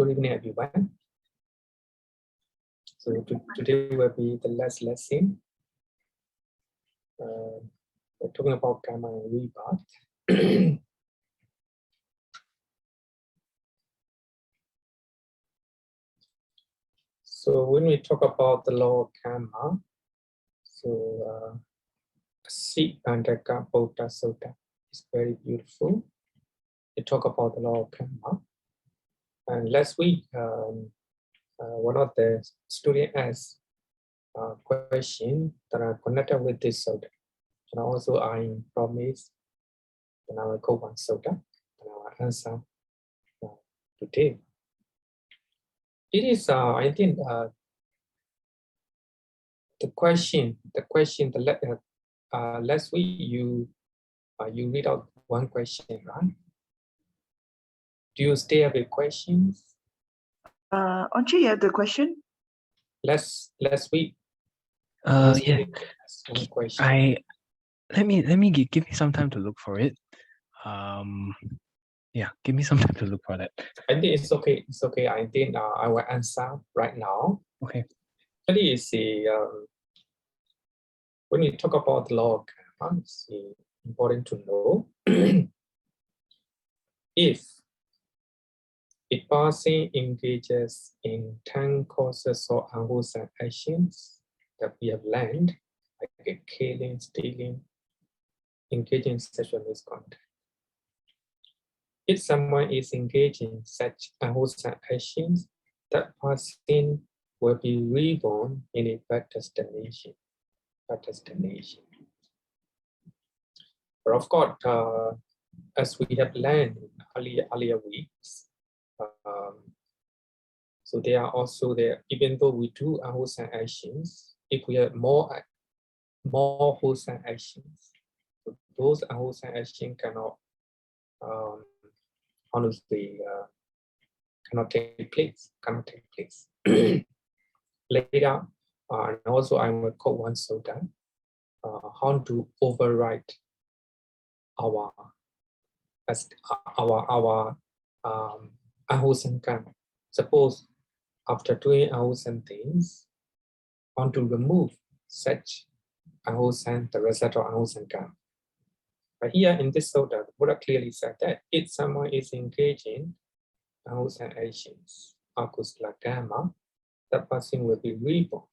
Good evening, everyone. So today will be the last lesson. We're talking about Kamma and Rebirth. So when we talk about the law of Kamma, so Bhante Cakkapala Sutta is very beautiful. They talk about the law of Kamma. And last week, one of the students asked questions that are connected with this sutta. And also I promise that I will go one sutta and I will answer today. It is, I think, last week you read out one question, right? Do you still have a questions? Aren't you have the question? Last week. Yeah. One question. Let me give me some time to look for it. Yeah, give me some time to look for that. I think it's okay. It's okay. I think I will answer right now. Okay. Actually, it's when we talk about the law of Kamma, it's important to know if a person engages in 10 causes or unwholesome actions that we have learned, like killing, stealing, engaging in sexual misconduct. If someone is engaging in such unwholesome actions, that person will be reborn in a bad destination. But of course, as we have learned in earlier weeks, so they are also there. Even though we do unwholesome actions, if we have more wholesome actions, so those unwholesome actions cannot honestly cannot take place. Later, and also I will quote one sutta, how to override our unwholesome karma. Suppose after doing unwholesome things, want to remove such unwholesome, the result of unwholesome karma. But here in this sutta, the Buddha clearly said that if someone is engaging unwholesome actions, akusala karma, that person will be reborn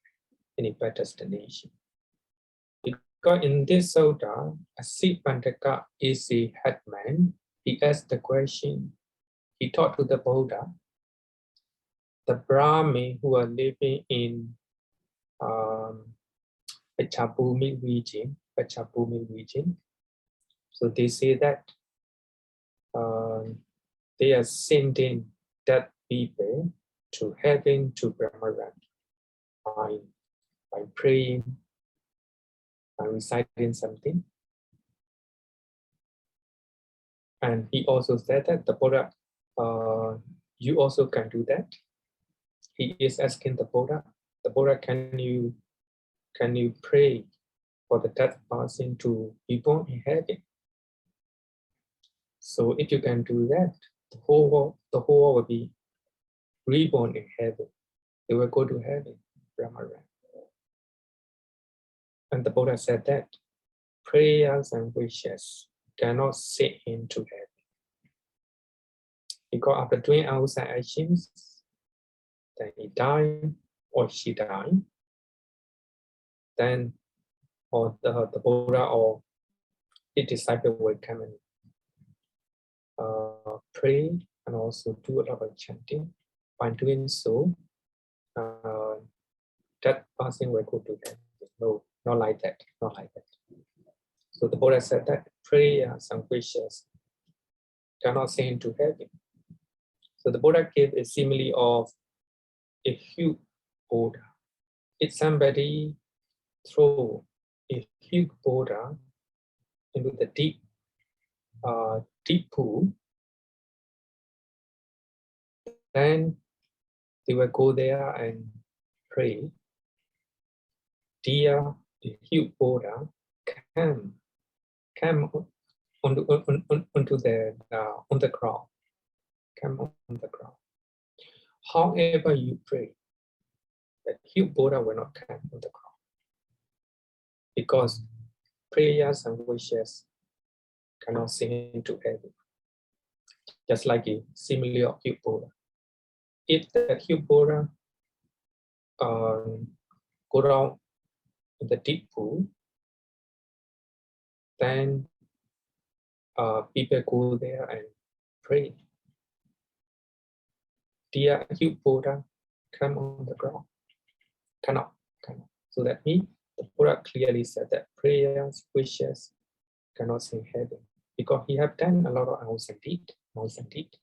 in a better destination. Because in this sutta, Bhante Cakkapala is a headman. He asked the question, he taught to the Buddha, the Brahmin who are living in Pachabhumi region. So they say that they are sending dead people to heaven, to Brahmaran, by praying, by reciting something. And he also said that the Buddha, you also can do that. He is asking the Buddha, can you pray for the dead person to be born in heaven? So if you can do that, the whole world will be reborn in heaven. They will go to heaven, Brahmaran. And the Buddha said that prayers and wishes cannot sit into heaven. Because after doing outside actions, then he died or she died, then or the Buddha or his disciple will come and pray and also do a lot of chanting. By doing so, that person will go to heaven. No, not like that. So the Buddha said that prayers and wishes cannot send into heaven. So the Buddha gave a simile of a huge boulder. If somebody throw a huge boulder into the deep pool, then they will go there and pray. The huge boulder come onto the ground. Come on the ground. however you pray, that huge Buddha will not come on the ground. Because prayers and wishes cannot sink into heaven. Just like a simile of huge Buddha. If the huge Buddha go down in the deep pool, then people go there and pray. Dear huge Buddha, come on the ground. Cannot. So that means the Buddha clearly said that prayers, wishes cannot sink heaven. Because he have done a lot of hours and deed.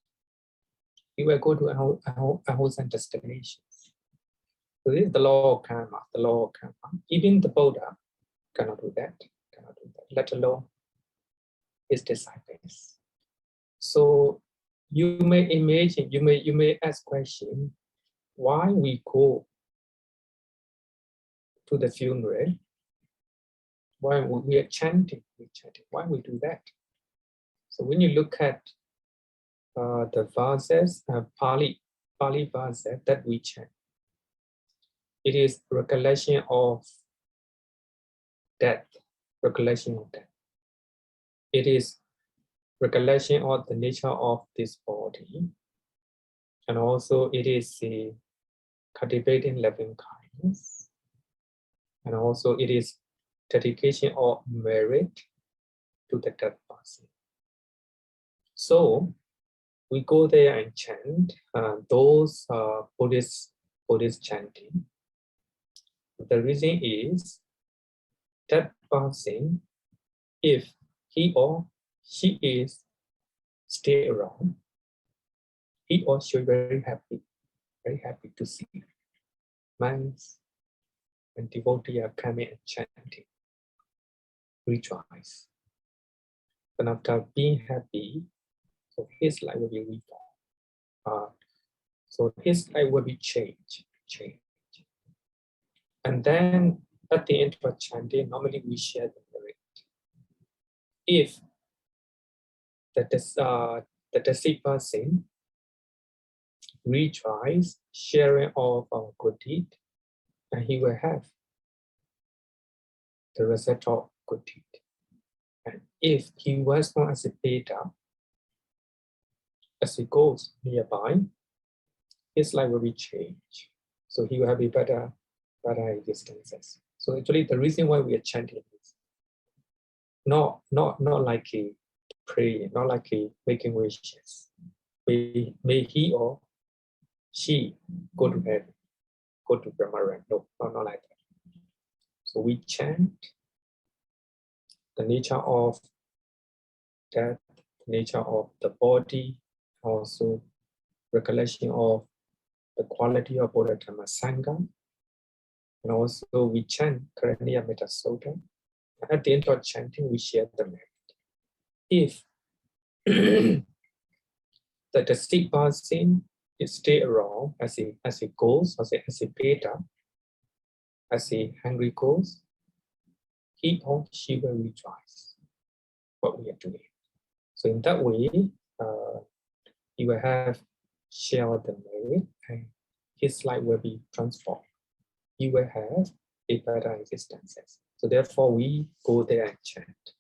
He will go to a house and destinations. So this is the law of karma, Even the Buddha cannot do that, let alone his disciples. So you may imagine, you may ask question, why we go to the funeral? Why we are chanting? Why we do that? So when you look at the verses, Pali verses that we chant, it is recollection of death. It is recollection of the nature of this body, and also it is cultivating loving kindness, and also it is dedication of merit to the dead person. So we go there and chant those Buddhist chanting. The reason is that person, if he or she is still around, he or she is very happy to see monks and devotees are coming and chanting, rejoice. And after being happy, so his life will be reformed. So his life will be changed. And then at the end of chanting, normally we share the merit. If the deceased person rejoice, sharing of our good deed, and he will have the result of good deed. And if he was not as a beta, as he goes nearby, his life will be changed. So he will have a better existences. So actually the reason why we are chanting is not like a prayer, not like a making wishes. May he or she go to heaven, go to Brahma. No, not like that. So we chant the nature of death, the nature of the body, also recollection of the quality of Buddha Dhamma Sangha, and also we chant Kelaniya Sutta. At the end of chanting, we share the merit. If the deceased person is stay around as a ghost, as a beta, as a hungry ghost, he or she will rejoice what we are doing. So in that way, he will have shared the merit and his life will be transformed. He will have a better existence. So therefore we go there and chant.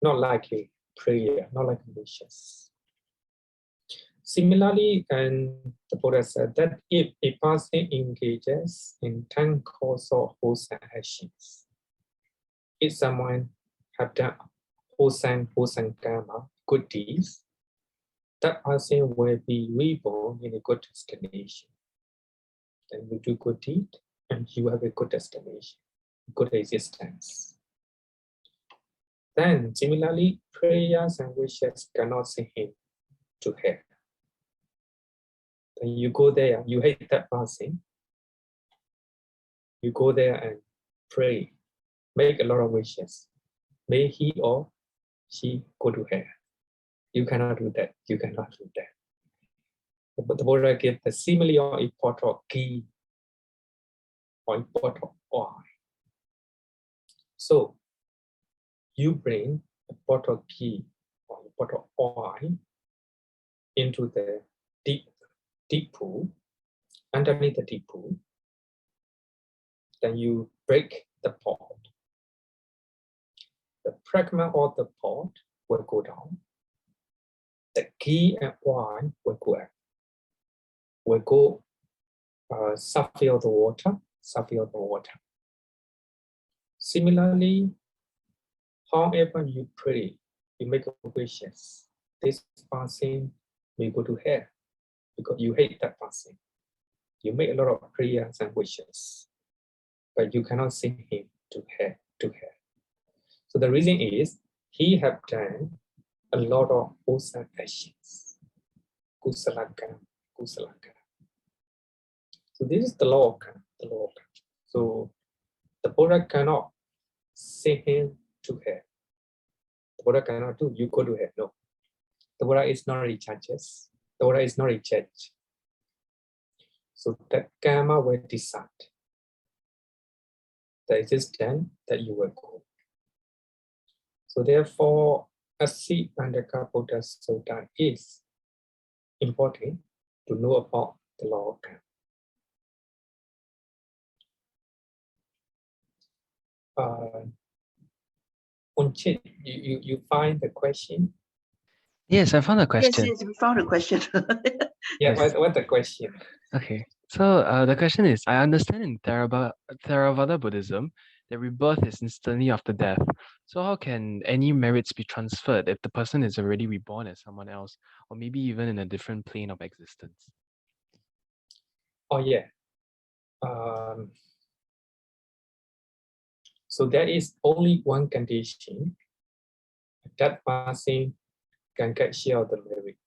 Not like a prayer, not like wishes. Similarly, and the Buddha said that if a person engages in 10 course of wholesome actions, if someone have done wholesome karma, good deeds, that person will be reborn in a good destination. Then you do good deed, and you have a good destination, good existence. Then similarly, prayers and wishes cannot send him to hell. Then you go there, you hate that person. You go there and pray, make a lot of wishes. May he or she go to hell. You cannot do that. But the Buddha gave the simile of a pot of ghee or a pot of oil. So you bring a pot of ghee or a pot of oil into the deep deep pool, underneath the deep pool, then you break the pot. The pragma of the pot will go down. The ghee and wine will go up. Will go subfill the water, subfill the water. Similarly, however you pray, you make wishes. This person may go to hell because you hate that person. You make a lot of prayers and wishes, but you cannot send him to hell. So the reason is he have done a lot of wholesome actions. Kusala karma, kusala karma. So this is the law of karma, the law of karma. So the Buddha cannot send him to hell. The Buddha cannot do, you go to hell. No. The Buddha is not a judge. The Buddha is not a judge. So that karma will decide the existence that you will go. So therefore, a seed under Buddha Sutta is important to know about the law of karma. Unchit, you find the question? Yes, I found a Yes, question. yes, we found a question. Yeah, Yes. what's the question? Okay. So the question is, I understand in Theravada Buddhism that rebirth is instantly after death. So how can any merits be transferred if the person is already reborn as someone else, or maybe even in a different plane of existence? Oh yeah. So there is only one condition that person can get share of the merit.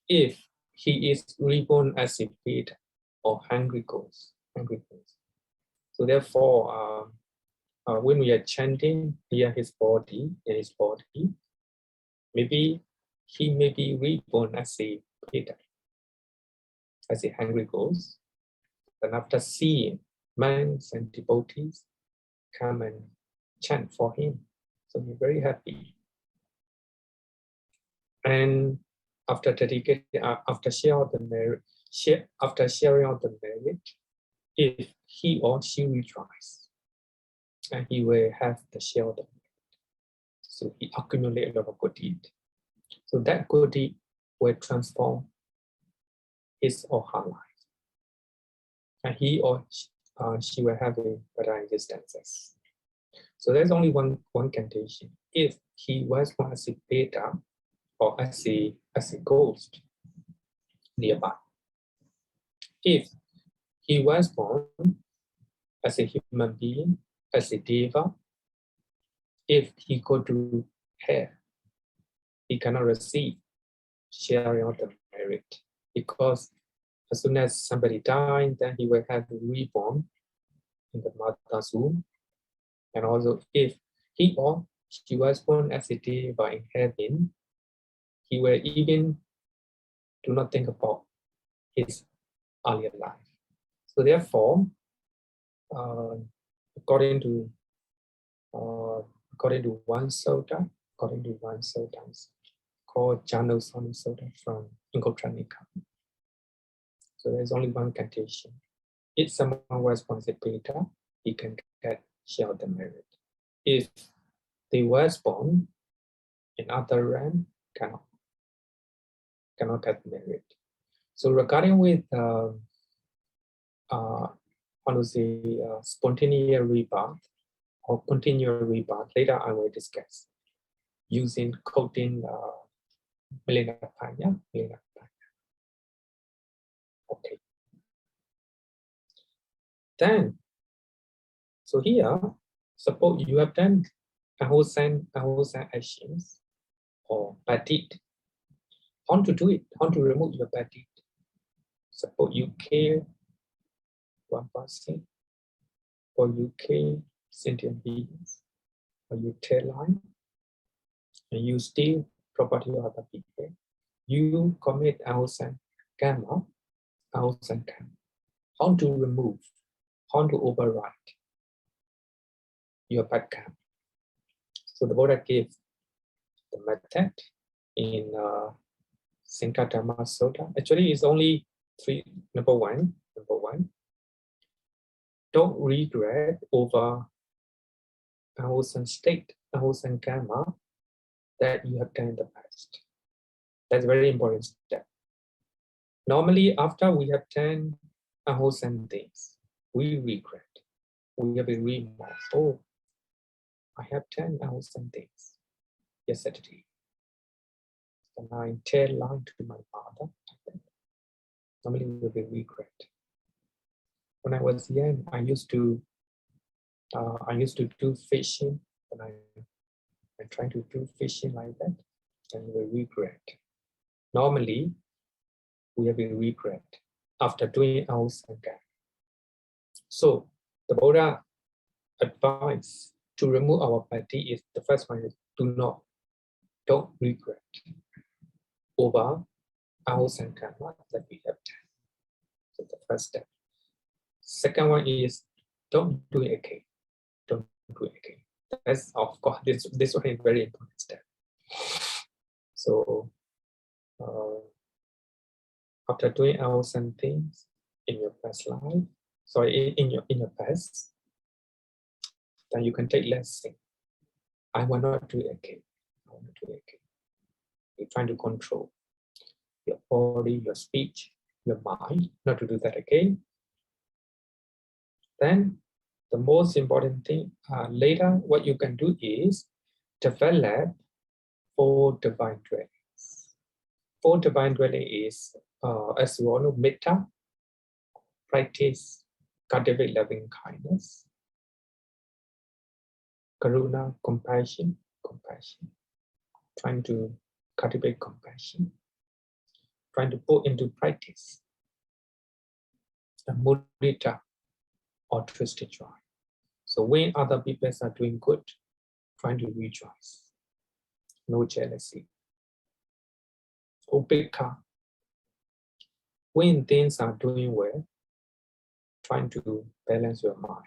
If he is reborn as a pet or hungry ghost. So therefore, when we are chanting near his body, maybe he may be reborn as a pet, as a hungry ghost. And after seeing monks and devotees come and chant for him, so we're very happy. And after dedicating, after sharing the merit, after sharing out the merit, if he or she rejoices, and he will have the share of the merit. So he accumulates a lot of good deed. So that good deed will transform his or her life, and he or she will have a better existence. So there's only one condition. If he was once a beta or as a ghost nearby, if he was born as a human being, as a deva, if he go to hell, he cannot receive sharing of the merit, because as soon as somebody dies, then he will have to reborn in the mother's womb. And also, if he or she was born as a deva in heaven, he will even do not think about his earlier life. So therefore, according to one sutta, called Jano Sami Sutta from Inkotranika. So there's only one condition. If someone was once a beta, he can get share the merit. If they was born in other realm, cannot get merit. So regarding with spontaneous rebirth or continual rebirth, later I will discuss using quoting Milena Panya. Okay. Then, so here, suppose you have done wholesome actions or bad deed. How to do it? How to remove your bad deed? Suppose you kill one person, or you kill sentient beings, or you tell lie, and you steal property of other people. You commit wholesome karma, wholesome karma. How to remove? How to override your bad karma? So the Buddha gave the method in Sinkadhamma Sutta. Actually, it's only three. Number one, don't regret over a wholesome state, a wholesome karma that you have done in the past. That's a very important step. Normally, after we have done unwholesome things, we regret. We have a remorse. Oh, I have done unwholesome things yesterday. And I tell lie to my father. Normally, we have a regret. When I was young, I used to do fishing, and I try to do fishing like that, and we regret. Normally, we have a regret after doing our sangha. So the Buddha advice to remove our body is the first one is don't regret over our sankarma that we have done. So the first step. Second one is don't do it again. Don't do it again. That's of course this one is very important step. So after doing awesome things in your past life, in your past, then you can take lesson. I will not do it again. I will not do it again. You're trying to control your body, your speech, your mind, not to do that again. Then the most important thing later, what you can do is develop 4 divine dwellings. 4 divine dwelling is, as you all know, metta, practice, cultivate loving kindness, karuna, compassion, trying to cultivate compassion, trying to put into practice, and mudita, altruistic joy. So when other people are doing good, trying to rejoice, no jealousy. Upekha, when things are doing well, trying to balance your mind.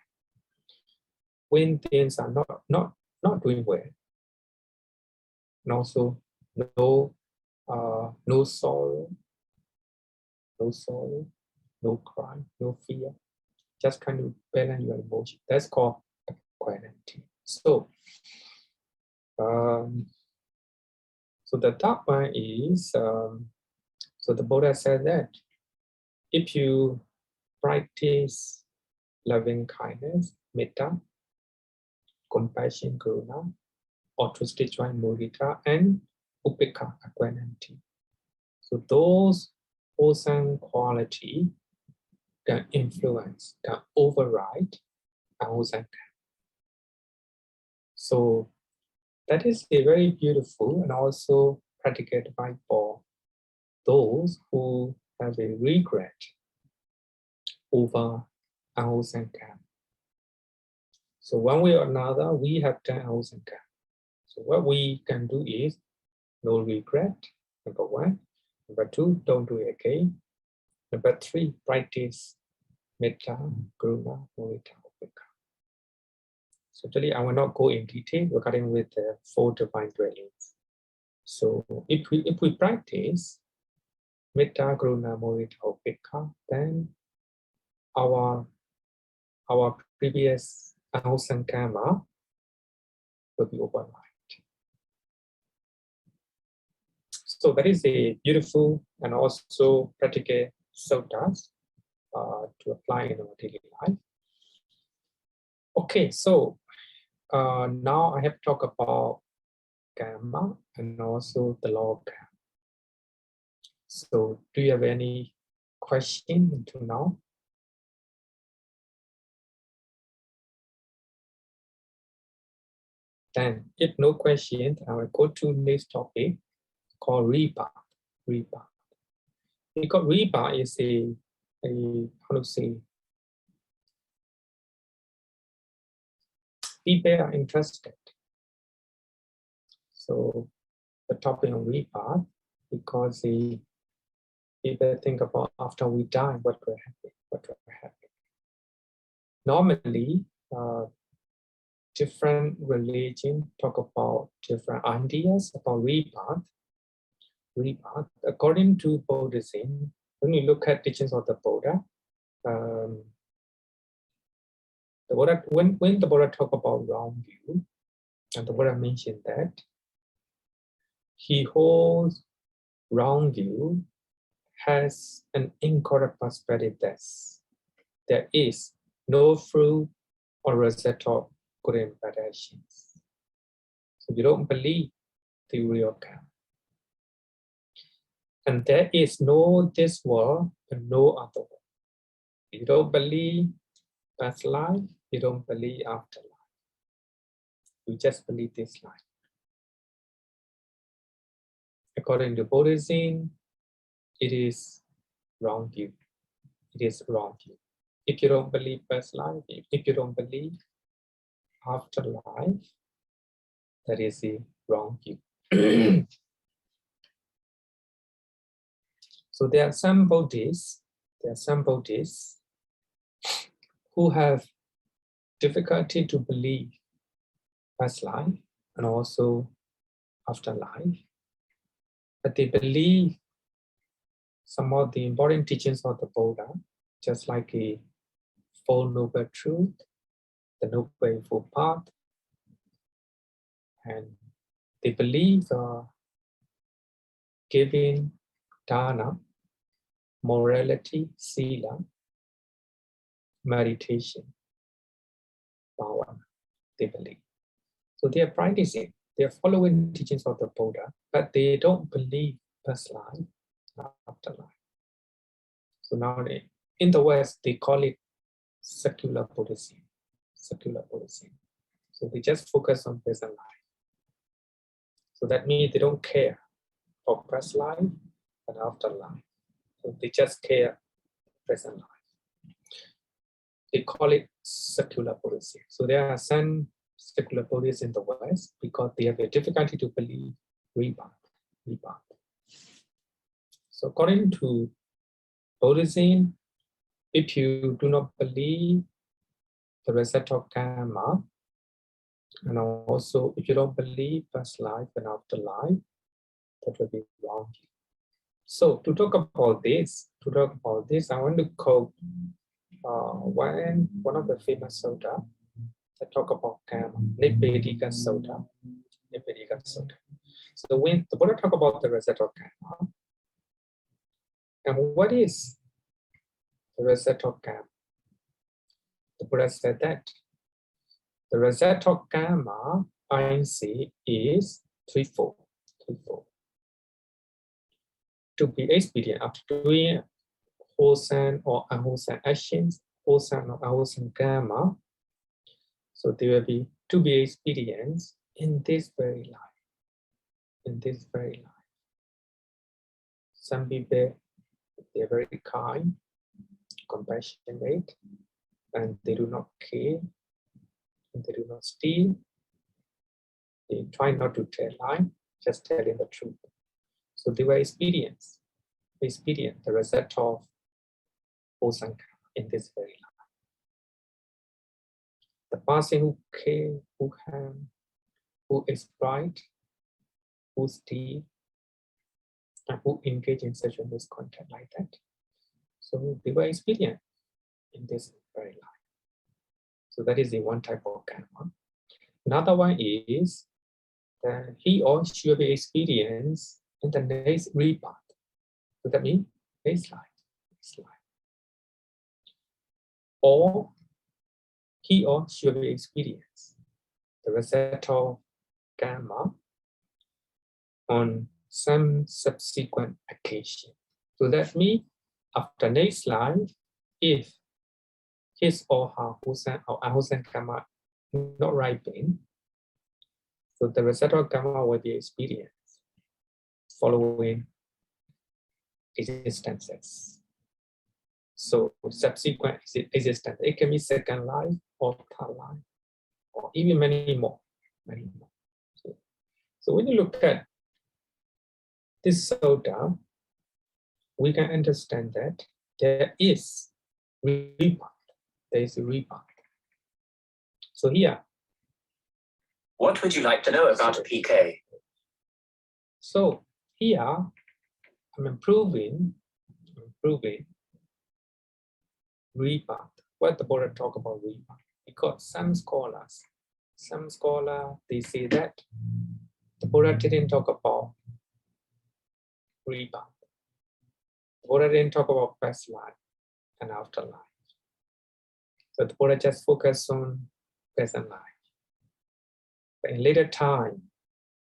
When things are not doing well, and also no sorrow, no crime, no fear. Just kind of balance your emotion. That's called equanimity. So, so the top one is, so the Buddha said that if you practice loving kindness, metta, compassion, karuna, altruistic joy, mudita, and upekha, equanimity. So those wholesome quality can influence, can override unwholesome. So that is a very beautiful and also practical advice for those who have a regret over unwholesome karma. So one way or another, we have done unwholesome karma. So what we can do is no regret, number 1. Number 2, don't do it again. Number 3, practice metta, karuna, mudita, upekha. So today I will not go in detail regarding with the 4 divine dwellings. So if we practice metta, karuna, mudita, upekha, then our previous unwholesome karma will be override. So that is a beautiful and also practical suttas to apply in our daily life. Okay, so now I have to talk about karma and also the law of karma. So do you have any question until now? Then if no question, I will go to next topic called rebirth. Because rebirth is a how to say, people are interested. So the topic of rebirth, because people think about after we die, what will happen. Normally, different religions talk about different ideas about rebirth. rebirth. According to Buddhism, when you look at teachings of the Buddha, when the Buddha talk about wrong view, and the Buddha mentioned that he holds wrong view has an incorrect perspective that there is no fruit or result of good and bad actions. So you don't believe the real karma. And there is no this world and no other world. You don't believe past life, you don't believe afterlife. You just believe this life. According to Buddhism, it is wrong view. It is wrong view. If you don't believe past life, if you don't believe afterlife, that is a wrong view. So there are some Buddhists who have difficulty to believe past life and also afterlife, but they believe some of the important teachings of the Buddha, just like a Four Noble Truth, the Noble Eightfold Path, and they believe giving dana, morality, sila, meditation, bhavana, they believe. So they are practicing, they are following teachings of the Buddha, but they don't believe past life, afterlife. So now in the West, they call it secular Buddhism. Secular Buddhism. So they just focus on present life. So that means they don't care for past life and afterlife. So they just care present life. They call it secular Buddhism. So there are some secular Buddhists in the West because they have a difficulty to believe rebirth. So according to Buddhism, if you do not believe the result of karma, and also if you don't believe past life and afterlife, that will be wrong. So to talk about this, I want to quote one of the famous sutta that talk about karma, Nipedika Sutta. So when the Buddha talk about the result of karma, and what is the result of karma? The Buddha said that the result of karma, I see, is threefold. To be expedient after doing wholesome or unwholesome actions, wholesome or unwholesome karma, so they will be to be experienced in this very life. Some people, they're very kind, compassionate, and they do not care, and they do not steal. They try not to tell lie, just telling the truth. So they will experience the result of wholesome karma in this very life. The person who care, who harm, who exploit, who steal, and who engage in such a misconduct like that. So they will experience in this very life. So that is the one type of karma. Another one is that he or she will be experienced in the next rebirth. So that means next life. Or he or she will be experienced the result of karma on some subsequent occasion. So that means after next life, if his or her wholesome or unwholesome karma not ripen, so the result of karma will be experienced following existences. So subsequent existence, it can be second life or third life, or even many more. So when you look at this sutta, we can understand that there is rebirth. There is a rebirth. So here. What would you like to know about PK? So here, I'm improving rebirth. What the Buddha talk about rebirth? Because some scholars, they say that the Buddha didn't talk about rebirth. The Buddha didn't talk about past life and afterlife. So the Buddha just focused on present life. But in later time,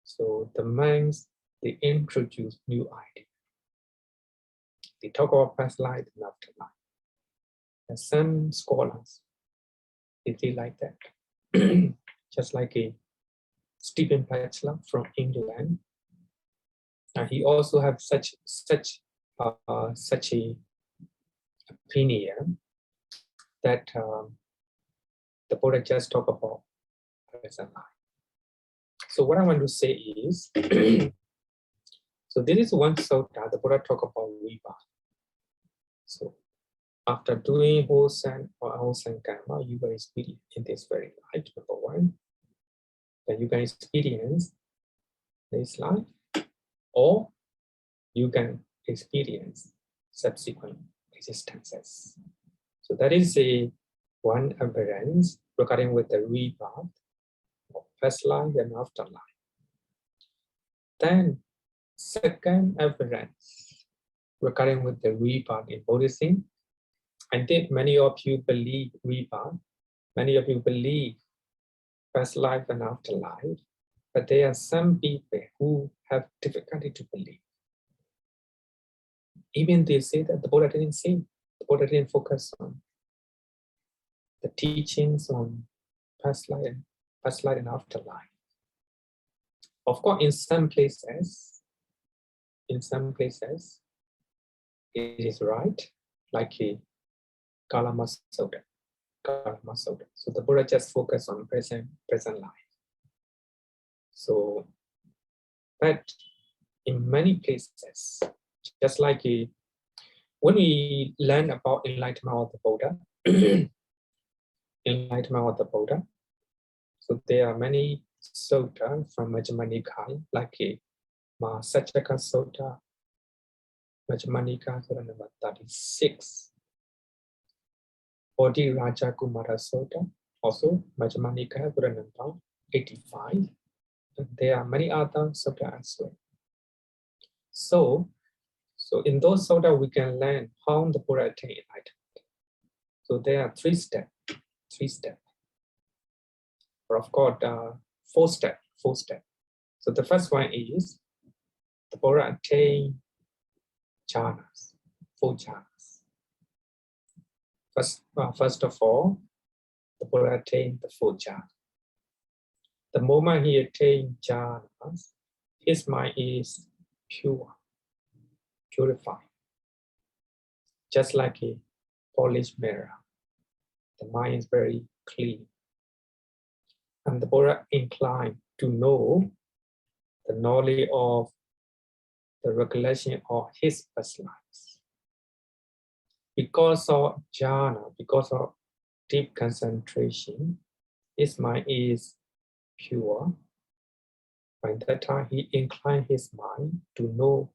so the monks, they introduce new ideas. They talk about past life and afterlife. And some scholars, they feel like that. Just like a Stephen Batchelor from England. He also have such a opinion that the Buddha just talk about present life. So what I want to say is, so this is one sutta the Buddha talk about rebirth. So after doing wholesome Kamma, you will experience in this very life, number one. Then you can experience this life, or you can experience subsequent existences. So that is one evidence regarding with the rebirth of past life and afterlife. Then second evidence regarding with the rebirth in Buddhism. I think many of you believe rebirth, many of you believe past life and afterlife, but there are some people who have difficulty to believe. Even they say that the Buddha didn't say, the Buddha didn't focus on the teachings on past life and afterlife. Of course, in some places, it is right, like a Kalama Sutta. So the Buddha just focused on present life. So, but in many places, just like when we learn about enlightenment of the Buddha, so there are many sutta from Majjhima Nikaya, like Mahasacchaka Sutta, Majjhima Nikaya, Sutta number 36. Bodhi Raja Kumara Sutta, also Majjhima Nikaya, Sutta number 85. And there are many other sutta as well. So in those sutta, we can learn how the Buddha attained enlightenment. So there are three steps. Or of course, four steps. So the first one is the Buddha attained jhanas, 4 jhanas. First of all, the Buddha attained the 4 jhanas. The moment he attained jhanas, his mind is purified, just like a polished mirror. The mind is very clean. And the Buddha inclined to know the knowledge of the recollection of his past lives. Because of jhana, because of deep concentration, his mind is pure. By that time, he inclined his mind to know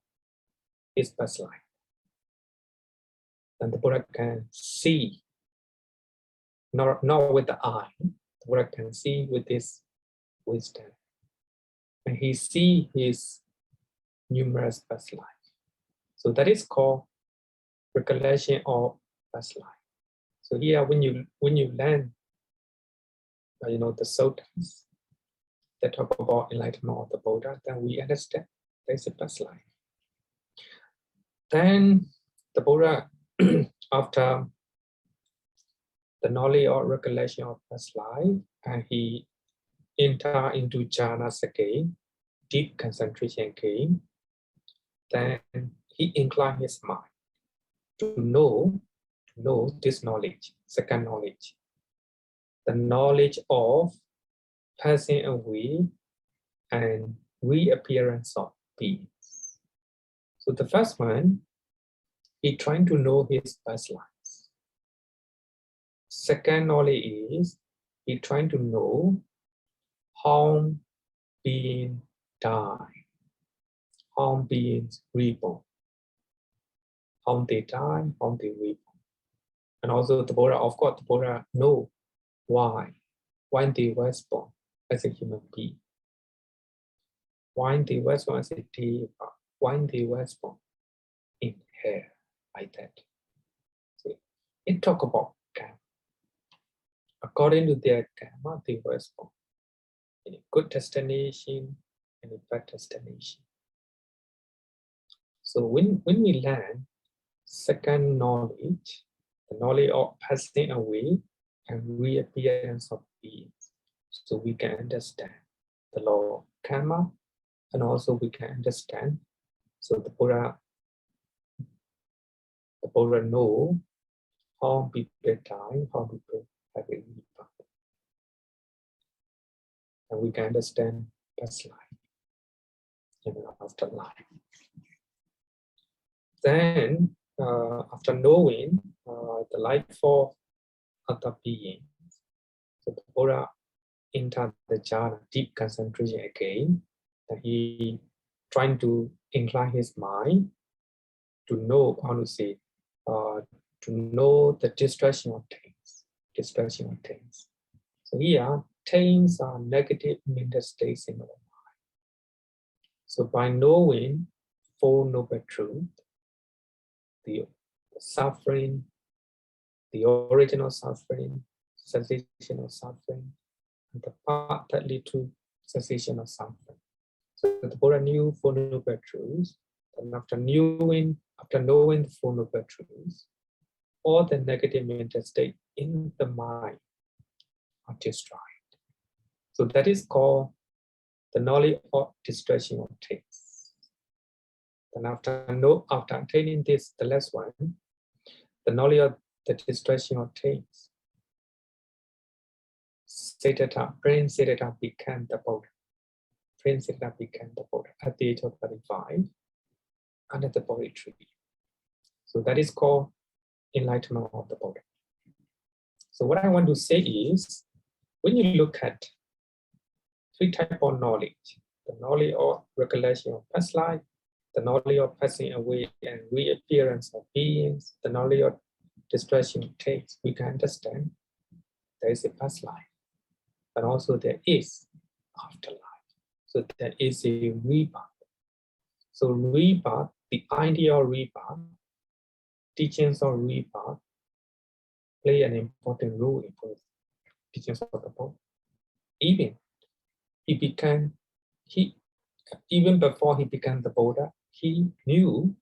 his past life. And the Buddha can see, not with the eye, the Buddha can see with his wisdom. And he sees his numerous past life. So that is called recollection of past life. So here, when you learn, the suttas that talk about enlightenment of the Buddha, then we understand there is a past life. Then the Buddha, after the knowledge or recollection of past life, and he enter into jhanas again, deep concentration again, then he inclined his mind to know this knowledge, second knowledge, the knowledge of passing away and reappearance of beings. So the first one, he trying to know his past lives. Second knowledge is he trying to know how beings die, how beings reborn. how they die, how they live. And also the Buddha, of course, the Buddha know why they were born as a human being, why they were born as a deva, why they were born in hell, like that. So it talk about karma. According to their karma, they were born in a good destination and a bad destination. So when we learn second knowledge, the knowledge of passing away and reappearance of beings, so we can understand the law of karma, and also we can understand. So the Buddha know how people die, how people have a rebirth, and we can understand past life and afterlife. Then, after knowing the life of other beings, so the Buddha entered the jhana, deep concentration again, and he trying to incline his mind to know, how to say, to know the distraction of things. So here, things are negative mental states in our mind. So by knowing Four Noble Truths, the suffering, the original suffering, cessation of suffering, and the path that lead to cessation of suffering. So the Buddha knew Four Noble Truths, and after knowing the Four Noble Truths, all the negative mental state in the mind are destroyed. So that is called the knowledge of destruction of things. And after attaining this, the last one, the knowledge of the destruction of things, Prince Siddhartha became the Buddha. Prince Siddhartha became the Buddha at the age of 35 under the Bodhi tree. So that is called enlightenment of the Buddha. So what I want to say is, when you look at three types of knowledge, the knowledge of recollection of past life, the knowledge of passing away and reappearance of beings, the knowledge of destruction of things, we can understand there is a past life, and also there is afterlife. So there is a rebirth. So rebirth, the idea of rebirth, teachings of rebirth play an important role in both teachings of the Buddha. Even before he became the Buddha, he knew,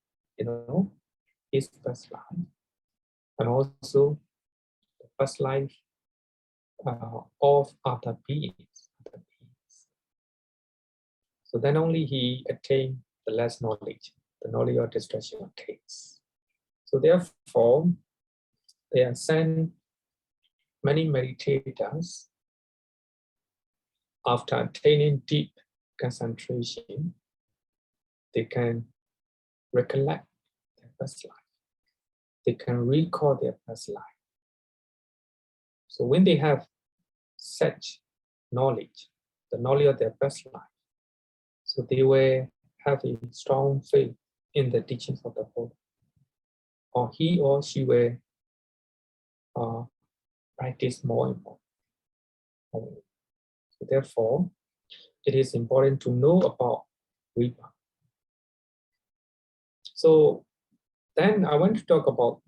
his past life, and also the past life of other beings. So then only he attained the last knowledge, the knowledge of destruction of things. So therefore, they are sent many meditators after attaining deep concentration, they can recollect their past life. They can recall their past life. So when they have such knowledge, the knowledge of their past life, so they will have a strong faith in the teachings of the Buddha, or he or she will practice more and more. So therefore, it is important to know about rebirth. So then I want to talk about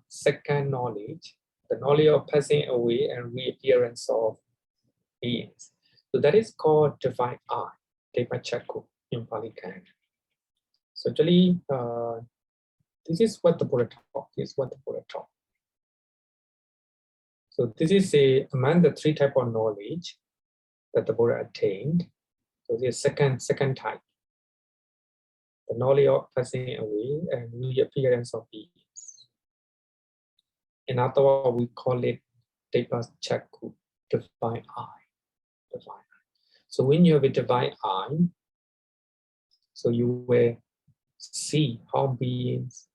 second knowledge, the knowledge of passing away and reappearance of beings. So that is called divine eye, Dhammācariya in Pali Canon. So actually, this is what the Buddha taught. So this is among the three types of knowledge that the Buddha attained. So the second type, the knowledge of passing away and reappearance of beings. In other words, we call it Dhammācariya, divine eye. So when you have a divine eye, so you will see how beings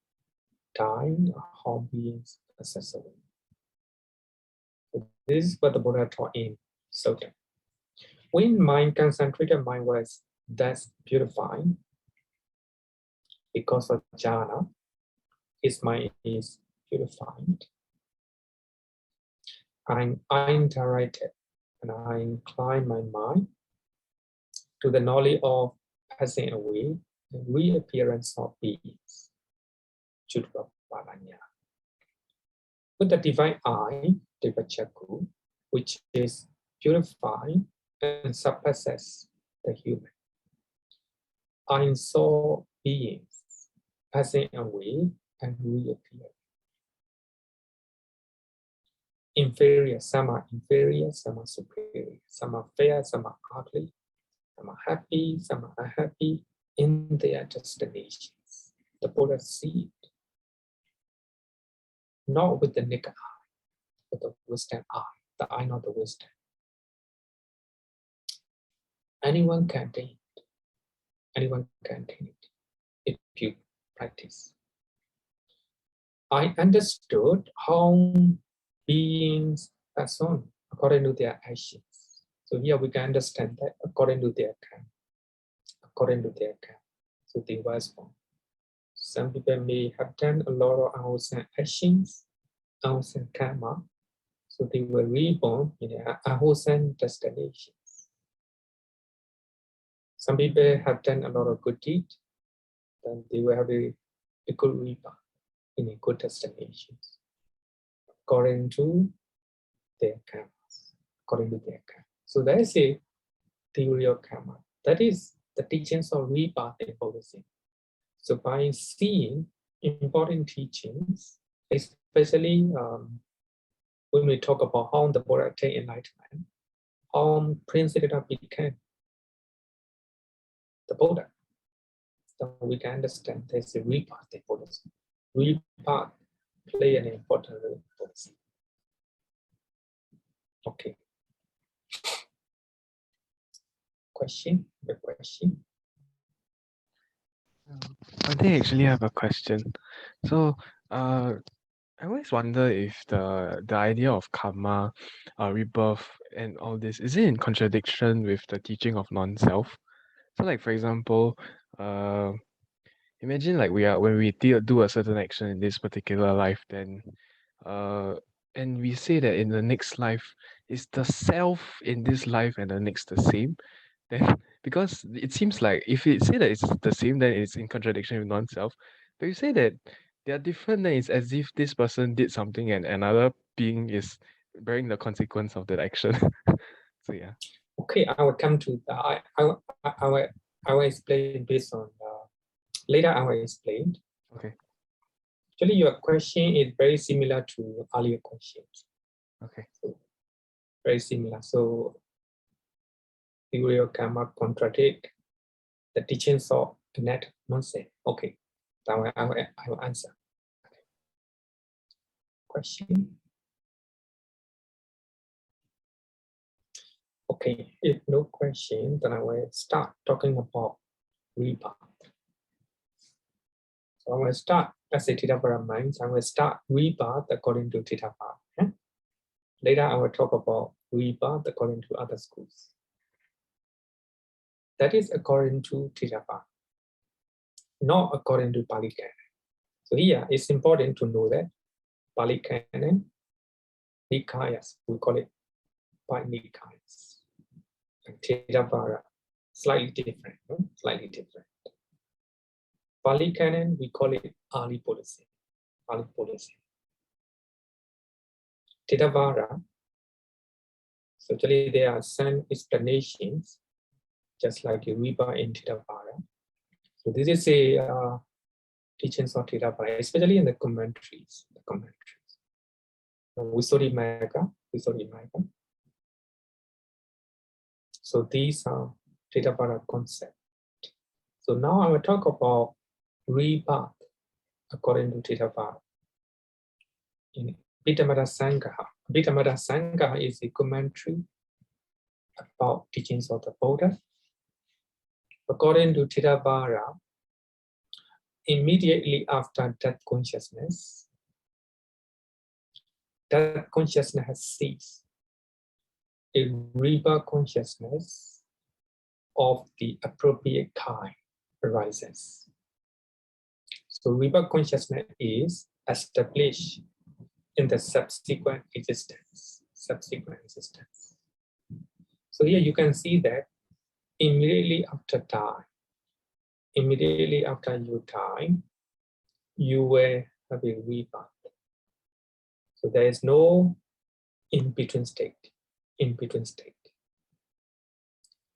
die, how beings pass away. So this is what the Buddha taught in Sutta. When concentrated mind was thus purified because of jhana, his mind is purified, I interacted and I incline my mind to the knowledge of passing away and reappearance of beings. With the divine eye, Devachakku, which is purified and surpasses the human, I saw beings passing away and reappear. Inferior, some are inferior, some are superior, some are fair, some are ugly, some are happy, some are unhappy in their destinations. The Buddha see it, not with the naked eye, but the wisdom eye, the eye not the wisdom. Anyone can attain it. Anyone can attain it if you practice. I understood how beings pass on according to their actions. So here we can understand that according to their karma. According to their karma. So they were born. Some people may have done a lot of unwholesome actions, unwholesome karma. So they were reborn in their unwholesome destinations. Some people have done a lot of good deeds, then they will have a good rebirth in a good destinations. According to their karmas, according to their karma. So that is a theory of karma. That is the teachings of rebirth in Buddhism. So by seeing important teachings, especially when we talk about how the Buddha attained enlightenment, how Prince Siddhartha became the Buddha, so we can understand there's a rebirth in Buddhism. Rebirth play an important role in Buddhism. Okay. Question? The question? I think I actually have a question. So, I always wonder if the idea of karma, rebirth, and all this is it in contradiction with the teaching of non-self? So, like for example, imagine like when we do a certain action in this particular life, then, and we say that in the next life, is the self in this life and the next the same? Then because it seems like if you say that it's the same, then it's in contradiction with non-self. But you say that they are different, then it's as if this person did something and another being is bearing the consequence of that action. So yeah. Okay, I will come to that. I will explain based on later. I will explain. Okay. Actually, your question is very similar to earlier questions. Okay. So, very similar. So theory of karma contradict the teachings of net nonsense. Okay, I will answer. Question. Okay, if no question, then I will start talking about rebirth. So I will start, as a Thitapara mind, I will start rebirth according to Thitapara. Okay? Later, I will talk about rebirth according to other schools. That is according to Thitapara, not according to Pali Canon. So here, it's important to know that Pali Canon, Nikayas, we call it by Nikayas. And Thitapara, slightly different, no? Slightly different. Pali Canon, we call it Ali Buddhism. Ali Buddhism. Thitapara, so actually there are some explanations, just like a rebirth in Thitapara. So this is a teachings of Thitapara, especially in the commentaries. The commentaries. Visuddhimagga. So these are Thitapara concepts. So now I will talk about rebirth according to Thitapara. In Pittamada Sangha. Pittamada Sangha is a commentary about teachings of the Buddha. According to Thitapara, immediately after death consciousness has ceased. A rebirth consciousness of the appropriate kind arises. So rebirth consciousness is established in the subsequent existence. So here you can see that immediately after time, immediately after you die, you will have a rebirth. So there is no in-between state.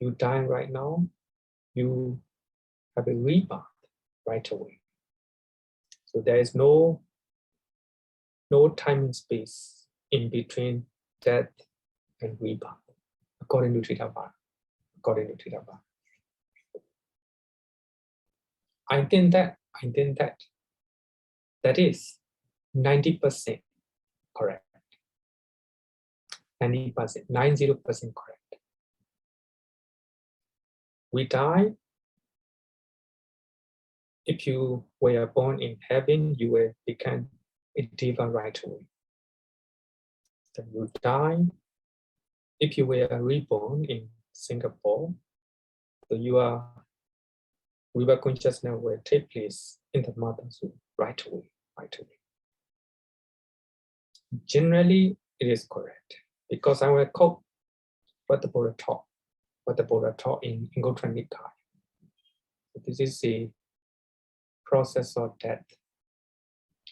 You die right now, you have a rebirth right away. So there is no time and space in between death and rebirth, according to Tridhava. I think that is 90% correct. 90% correct. We die. If you were born in heaven, you will become a diva right away. So you die. If you were reborn in Singapore, so your rebirth consciousness will take place in the mother's womb right away. Generally, it is correct because I will quote what the Buddha taught in Anguttara Nikaya. So this is a process of death.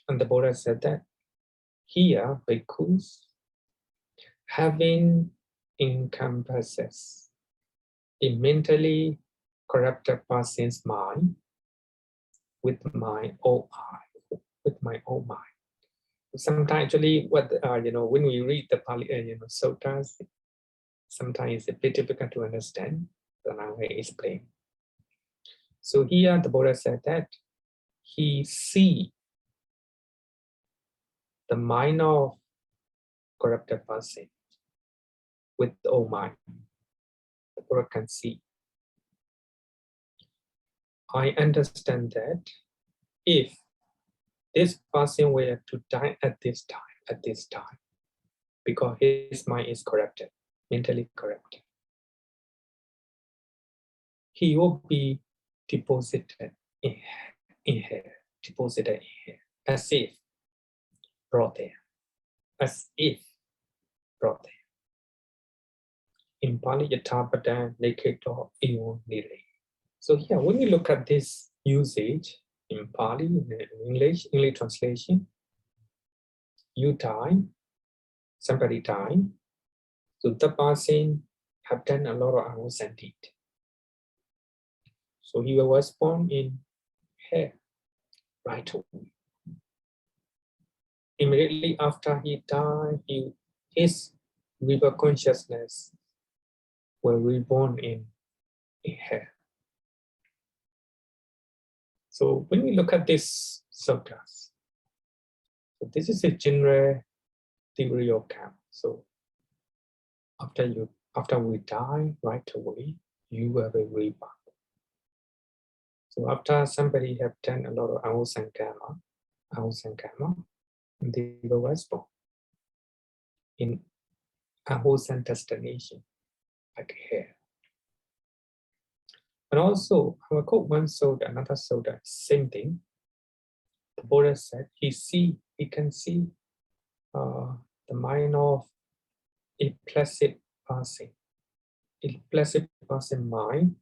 And the Buddha said that here, bhikkhus, having encompasses a mentally corrupted person's mind with my own eye, Sometimes actually, what when we read the Pali, sutras, sometimes it's a bit difficult to understand. Then I will explain. So here the Buddha said that he see the mind of corrupted person with the old mind. The Buddha can see. I understand that if this person were to die at this time, because his mind is corrupted, mentally corrupted, he will be deposited in here, as if brought there. In Pali, Yathapada Neketo Eon Nire. So here, when you look at this usage in Pali, in English translation, you die, somebody died, so the person have done a lot of hours and deed. So he was born in here, right away. Immediately after he died, his rebirth consciousness were reborn in here. So when we look at this sutras, so this is a general theory of Kamma. So after we die right away, you have a rebirth. So after somebody have done a lot of hours and Kamma, they were born in a wholesome destination, like here. And also, I will quote one soda, another soda, same thing. The Buddha said he can see the mind of a placid person mind.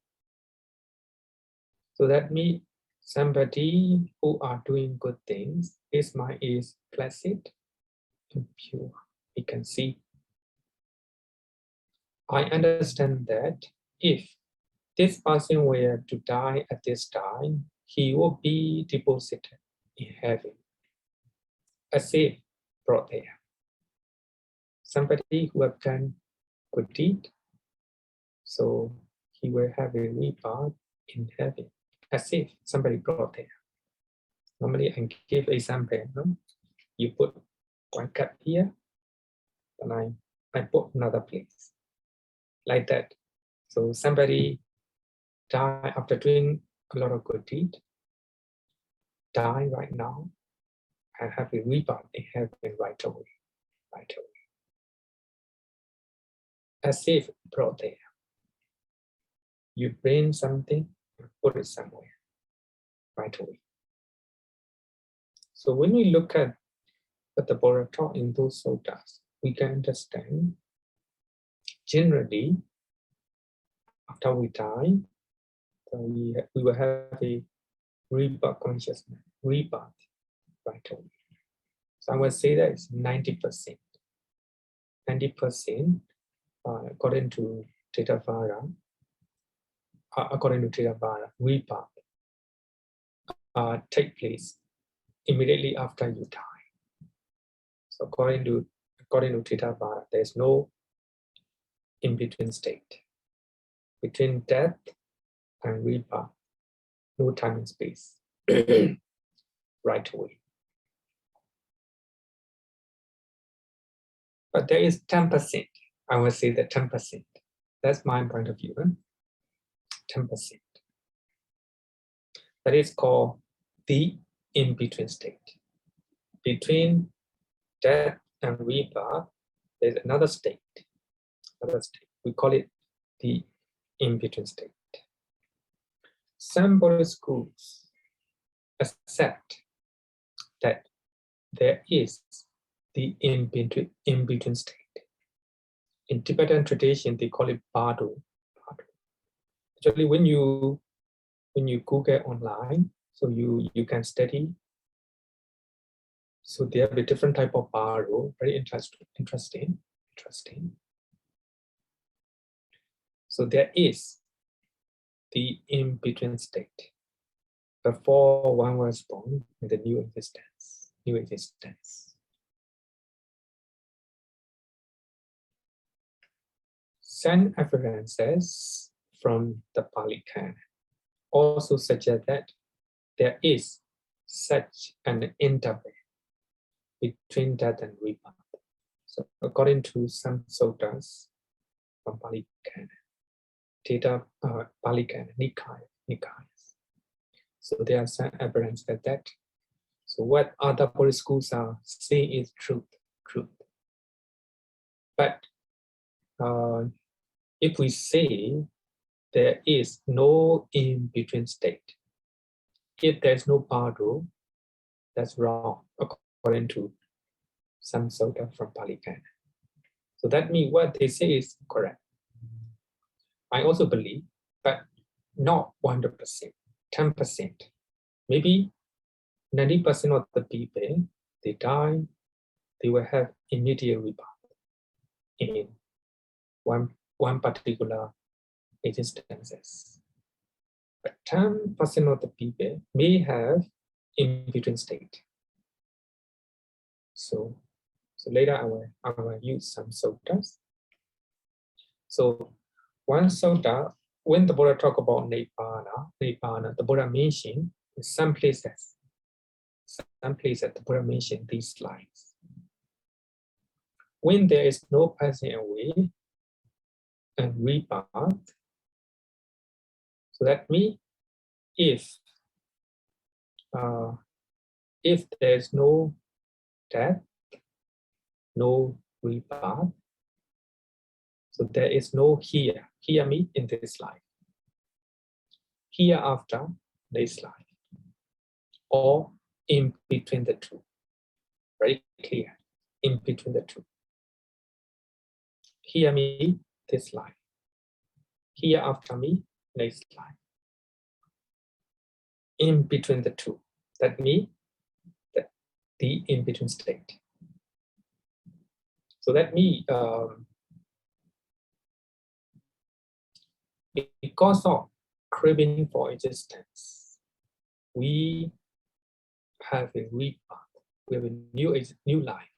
So that means somebody who are doing good things, his mind is placid and pure. He can see. I understand that if this person were to die at this time, he will be deposited in heaven, as if brought there. Somebody who have done good deed, so he will have a rebirth in heaven, as if somebody brought there. Normally, I give example. No? You put one cup here, and I put another place, like that. So somebody die after doing a lot of good deed, die right now, and have a rebirth in heaven right away. As if brought there. You bring something and put it somewhere right away. So when we look at what the Buddha taught in those suttas, we can understand generally after we die, we will have a rebirth consciousness, rebirth right away. So I would say that it's 90%. 90% according to Theravada, rebirth take place immediately after you die. So according to Theravada, there's no in-between state. Between death and rebirth, no time and space. Right away. But there is 10%. I would say that 10%. That's my point of view. 10%. That is called the in-between state. Between death and rebirth, there's another state. We call it the in-between state. Some Buddhist schools accept that there is the in-between state. In Tibetan tradition, they call it bardo. Actually, when you Google online, so you can study. So there are different type of bardo, very interesting. So there is the in-between state before one was born in the new existence. Some evidences from the Pali Canon also suggest that there is such an interval between death and rebirth. So according to some suttas from Pali Canon, Pali Canon, Nikayas. So there are some evidence that. So what other Buddhist schools are saying is truth. But if we say there is no in-between state, if there's no bardo, that's wrong according to some sutta from Pali Canon. So that means what they say is correct. I also believe, but not 100%, 10%. Maybe 90% of the people, they die, they will have immediate rebirth in one particular existences. But 10% of the people may have in-between state. So later I will use some suttas. So one sutta, when the Buddha talk about Nibbana, the Buddha mentioned in some places the Buddha mentioned these lines. When there is no passing away and rebirth, so that means if there's no death, no rebirth, so there is no here. Here means in this life. Hereafter this life. Or in between the two. Very clear. In between the two. Here means this life. Hereafter means next life. In between the two. That means the in-between state. So that means because of craving for existence, we have a rebirth. We have a new life.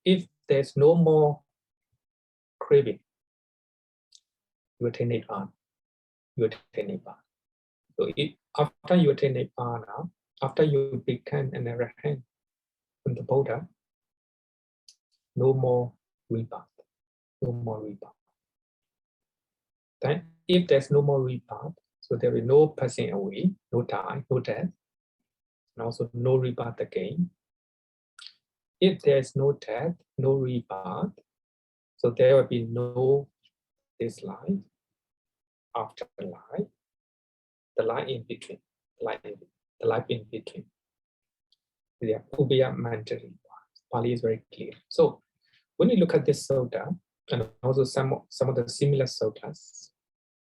If there's no more craving, you attain Nibbana. So after you attain Nibbana, after you become an arahant from the Buddha, no more rebirth. Then, if there's no more rebirth, so there is no passing away, no die, no death, and also no rebirth again. If there's no death, no rebirth, so there will be no this life, after life, the life in between, the life in between. Yeah, ubaya mandari. Pali is very clear. So when you look at this sutta, and also some of the similar suttas,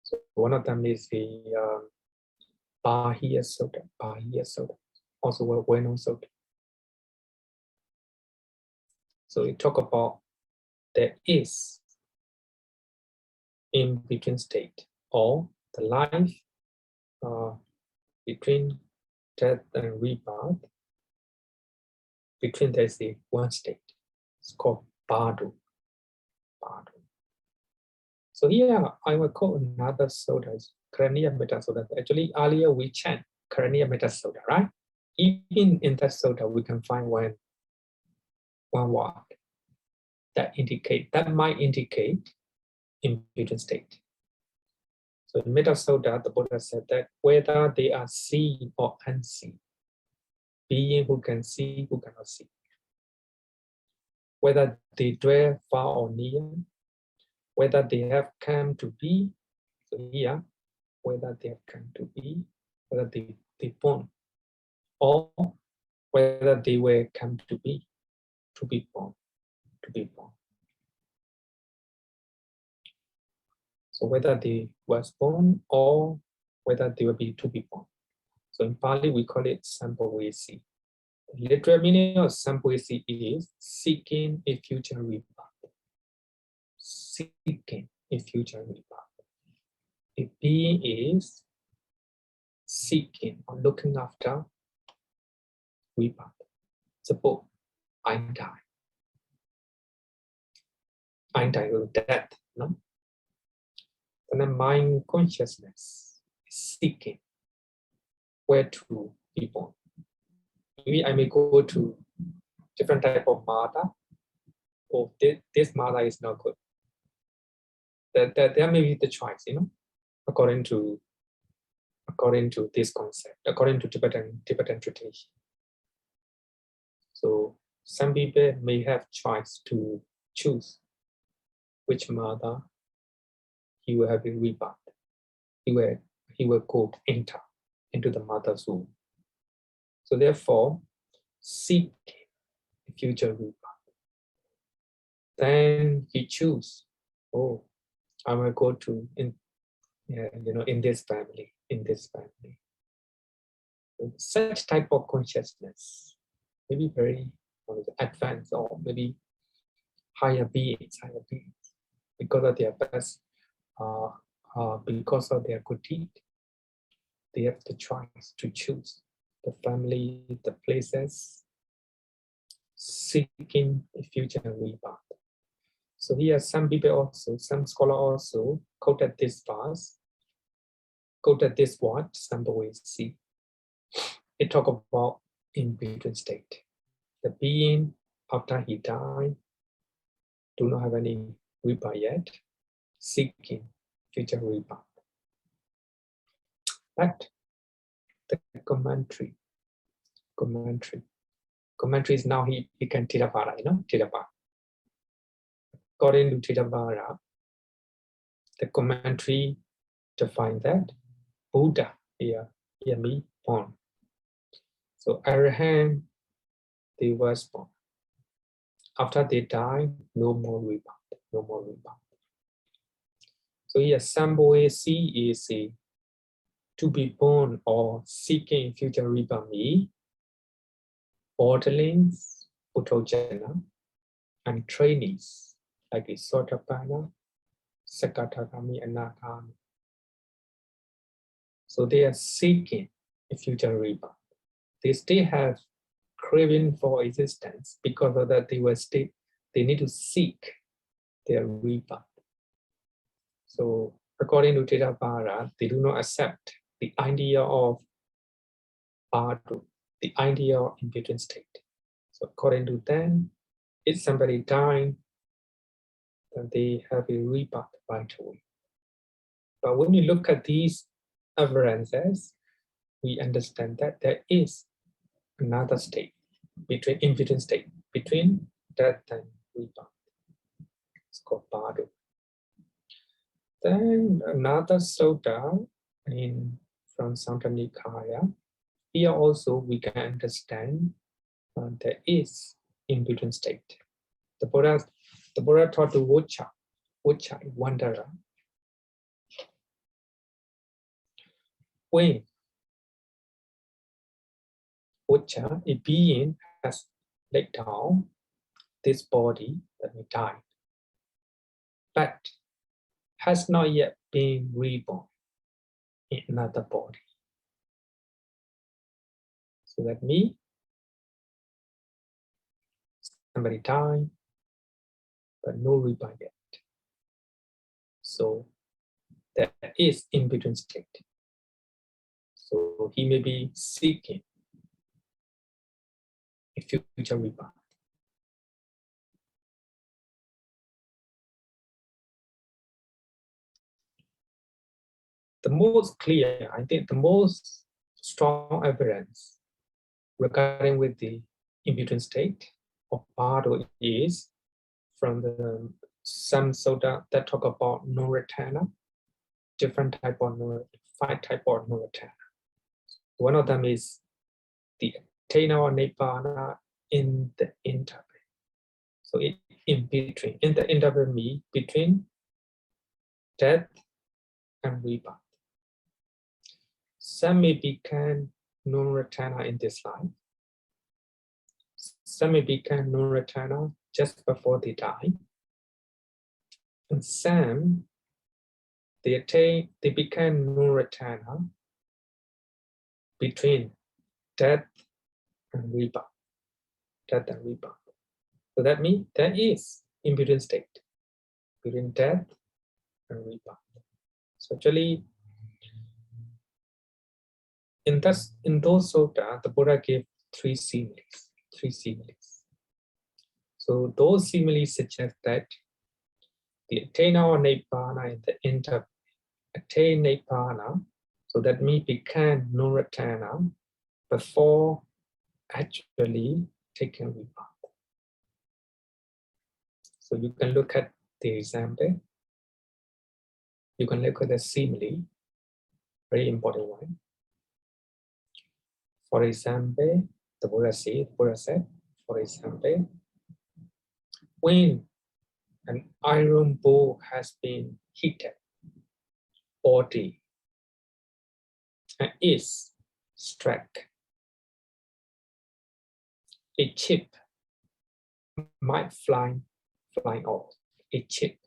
so one of them is the Bahiya Sutta. Bahiya Sutta, also a well-known sutta. So we talk about there is in between state, or the life between death and rebirth. Between there's the one state. It's called Badu. Badu. So here I will call another sutta, Kelaniya Metta Sutta. Actually, earlier we chant Kelaniya Metta Sutta, right? Even in that sutta, we can find one word that might indicate in between state. So in Metta Sutta, the Buddha said that whether they are seen or unseen, being who can see, who cannot see, whether they dwell far or near, whether they have come to be, so here, whether they have come to be, whether they born, or whether they were come to be born, to be born. So whether they was born or whether they will be to be born. So in Pali, we call it Sambhavesi. The literal meaning of Sambhavesi is seeking a future rebirth. Seeking a future rebirth. A being is seeking or looking after rebirth. Suppose I die. I die with death, no? And then mind consciousness is seeking where to be born. Maybe I may go to different type of mother. Oh, this mother is not good. There may be the choice, according to this concept, according to Tibetan tradition. So some people may have choice to choose which mother he will have a rebirth. He will go enter into the mother's womb. So therefore, seek a future rebirth. Then he choose, oh, I will go to in this family, Such type of consciousness, maybe very advanced or maybe higher beings, because of their best, because of their good deed, they have the choice to choose the family, the places, seeking a future rebirth. So here, some scholars also quoted this verse, quoted this word, Sambhavesi. It talk about in between state. The being after he died do not have any rebirth yet, seeking future rebirth. But the commentary is now he can Theravada, Theravada. According to Theravada, the commentary define that Buddha here me born. So Arahant, they was born. After they die, no more rebirth. So here Sambhavesi is a to be born or seeking future rebirth me, orderlings, Puthojana, and trainees like Sotapanna, Sakatagami, and Anagami. So they are seeking a future rebirth. They still have craving for existence because of that they need to seek their rebirth. So according to Theravada, they do not accept the idea of Badu, the idea of in between state. So according to them, if somebody dying, then they have a rebirth right away. But when you look at these evidences, we understand that there is another state, in between state, between death and rebirth. It's called Badu. Then another sutta from Santa Nikaya. Here also we can understand there is in-between state. The Buddha taught to Vocha, wanderer. When Vocha, a being, has laid down this body that we died, but has not yet been reborn in another body. So that means somebody died, but no rebirth yet. So there is in-between state. So he may be seeking a future rebirth. The most clear, I think the most strong evidence regarding with the in-between state of Bardo is from the some sutta that talk about no-returner, different type of five type of no-returner. One of them is the attainer or nibbana in the interval. So in between, in the interval means between death and rebirth. Some may become non-returner in this life. Some may become non-returner just before they die. And some, they become non-returner between death and rebirth. Death and rebirth. So that means there is in-between state between death and rebirth. So actually, in those sutta, the Buddha gave three similes. So those similes suggest that the attainer or nibbana in the interval, attain nibbana, so that means become non-returner before actually taking rebirth. So you can look at the example. You can look at the simile, very important one. For example, the Buddha said, for example, when an iron bowl has been heated all day and is struck, a chip might fly off. A chip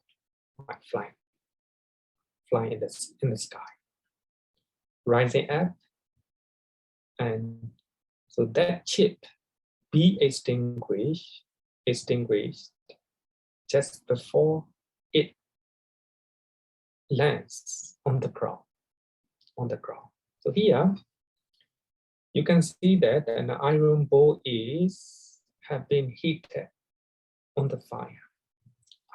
might fly in the sky, rising up, and so that chip be extinguished just before it lands on the ground. So here you can see that an iron bowl have been heated on the fire.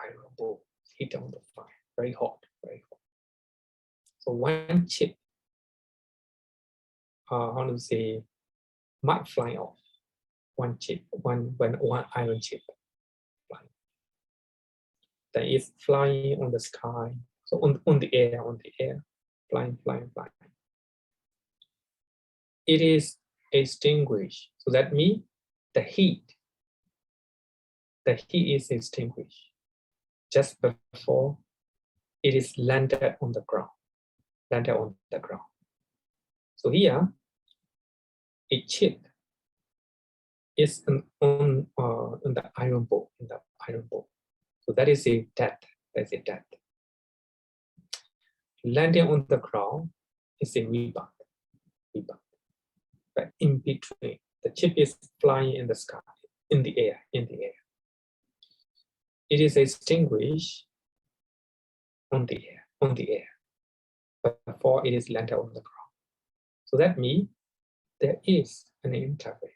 Iron bowl heated on the fire, very hot. So one chip, might fly off. One iron chip flying. That is flying on the sky. So on the air, flying. It is extinguished. So that means the heat is extinguished just before it is landed on the ground. So here, a chip is on the iron bowl. So that is a death. Landing on the ground is a rebirth. But in between, the chip is flying in the sky, in the air. It is extinguished on the air, before it is landed on the ground. So that means there is an interval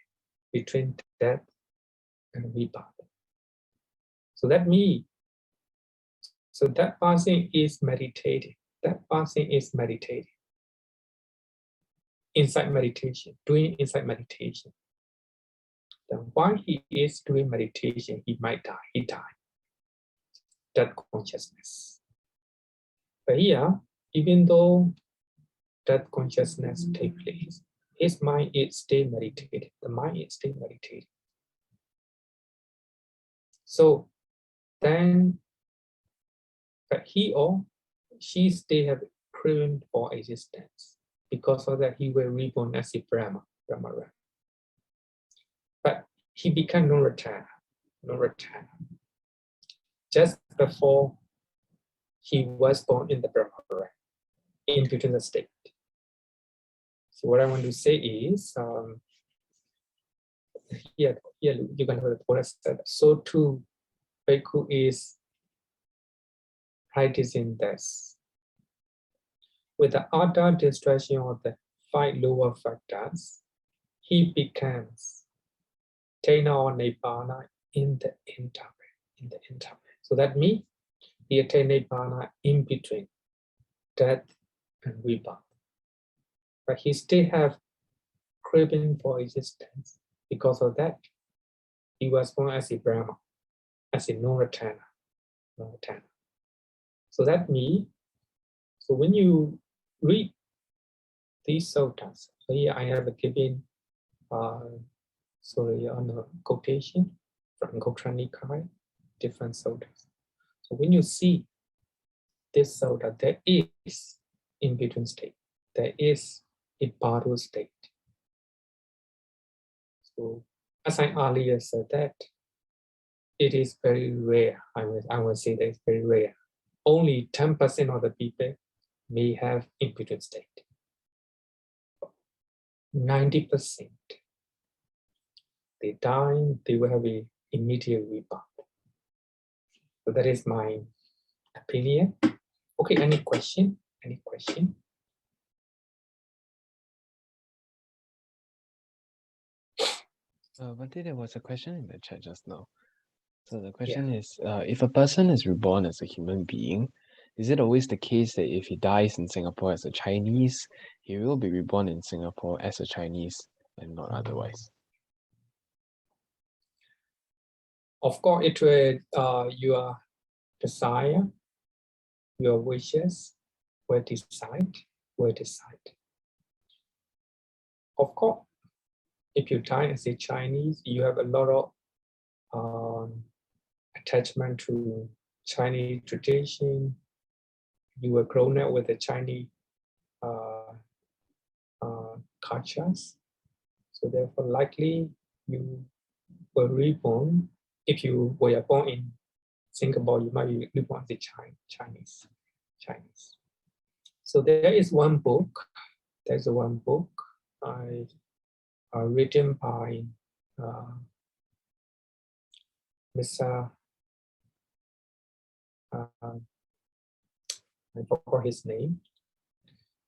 between death and rebirth. So that means, that person is meditating. Doing inside meditation. Then while he is doing meditation, he might die. He died. That consciousness. But here, even though that consciousness takes place, his mind is still meditating. The mind is still meditating. So then he or she still have craving for existence. Because of that, he will reborn as a Brahma. But he became no-returner. Just before he was born in the Brahma, in between the state. So what I want to say is, here you can have the Buddha said, so too, Bhikkhu is practicing this. With the utter destruction of the 5 lower factors, he becomes Tena or Nibbana in the interim. So that means he attained Nibbana in between death and rebirth. But he still have craving for existence. Because of that, he was born as a Brahma, as a no-returner. So that means, so when you read these suttas, so here I have given on a quotation from Gotra Nikaya, different suttas. So when you see this sutta, there is in between state, there is a Bhadu state. So as I earlier said that it is very rare. I will say that it's very rare. Only 10% of the people may have in between state. 90%, they die, they will have an immediate rebirth. So that is my opinion. Okay, any question? Any question? Bhante, there was a question in the chat just now. So the question is, if a person is reborn as a human being, is it always the case that if he dies in Singapore as a Chinese, he will be reborn in Singapore as a Chinese and not otherwise? Of course, it will, your desire, your wishes will decide. Of course, if you die as a Chinese, you have a lot of attachment to Chinese tradition. You were grown up with the Chinese cultures. So therefore, likely you were reborn. If you were born in Singapore, you might be reborn as a Chinese. So there is one book. There's one book written by Mr. I forgot his name.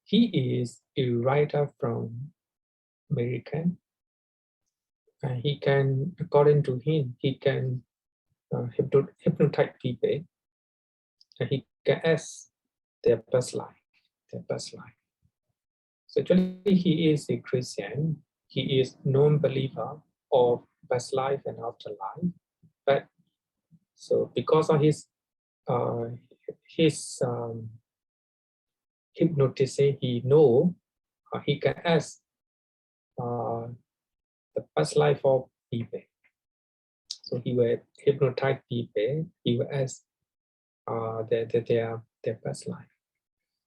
He is a writer from American, and he can, according to him, he can hypnotize people, and he can ask their past life. So actually, he is a Christian. He is non-believer of past life and afterlife. But so because of his hypnotism, he know he can ask the past life of people. So he will hypnotize people. He will ask their past life.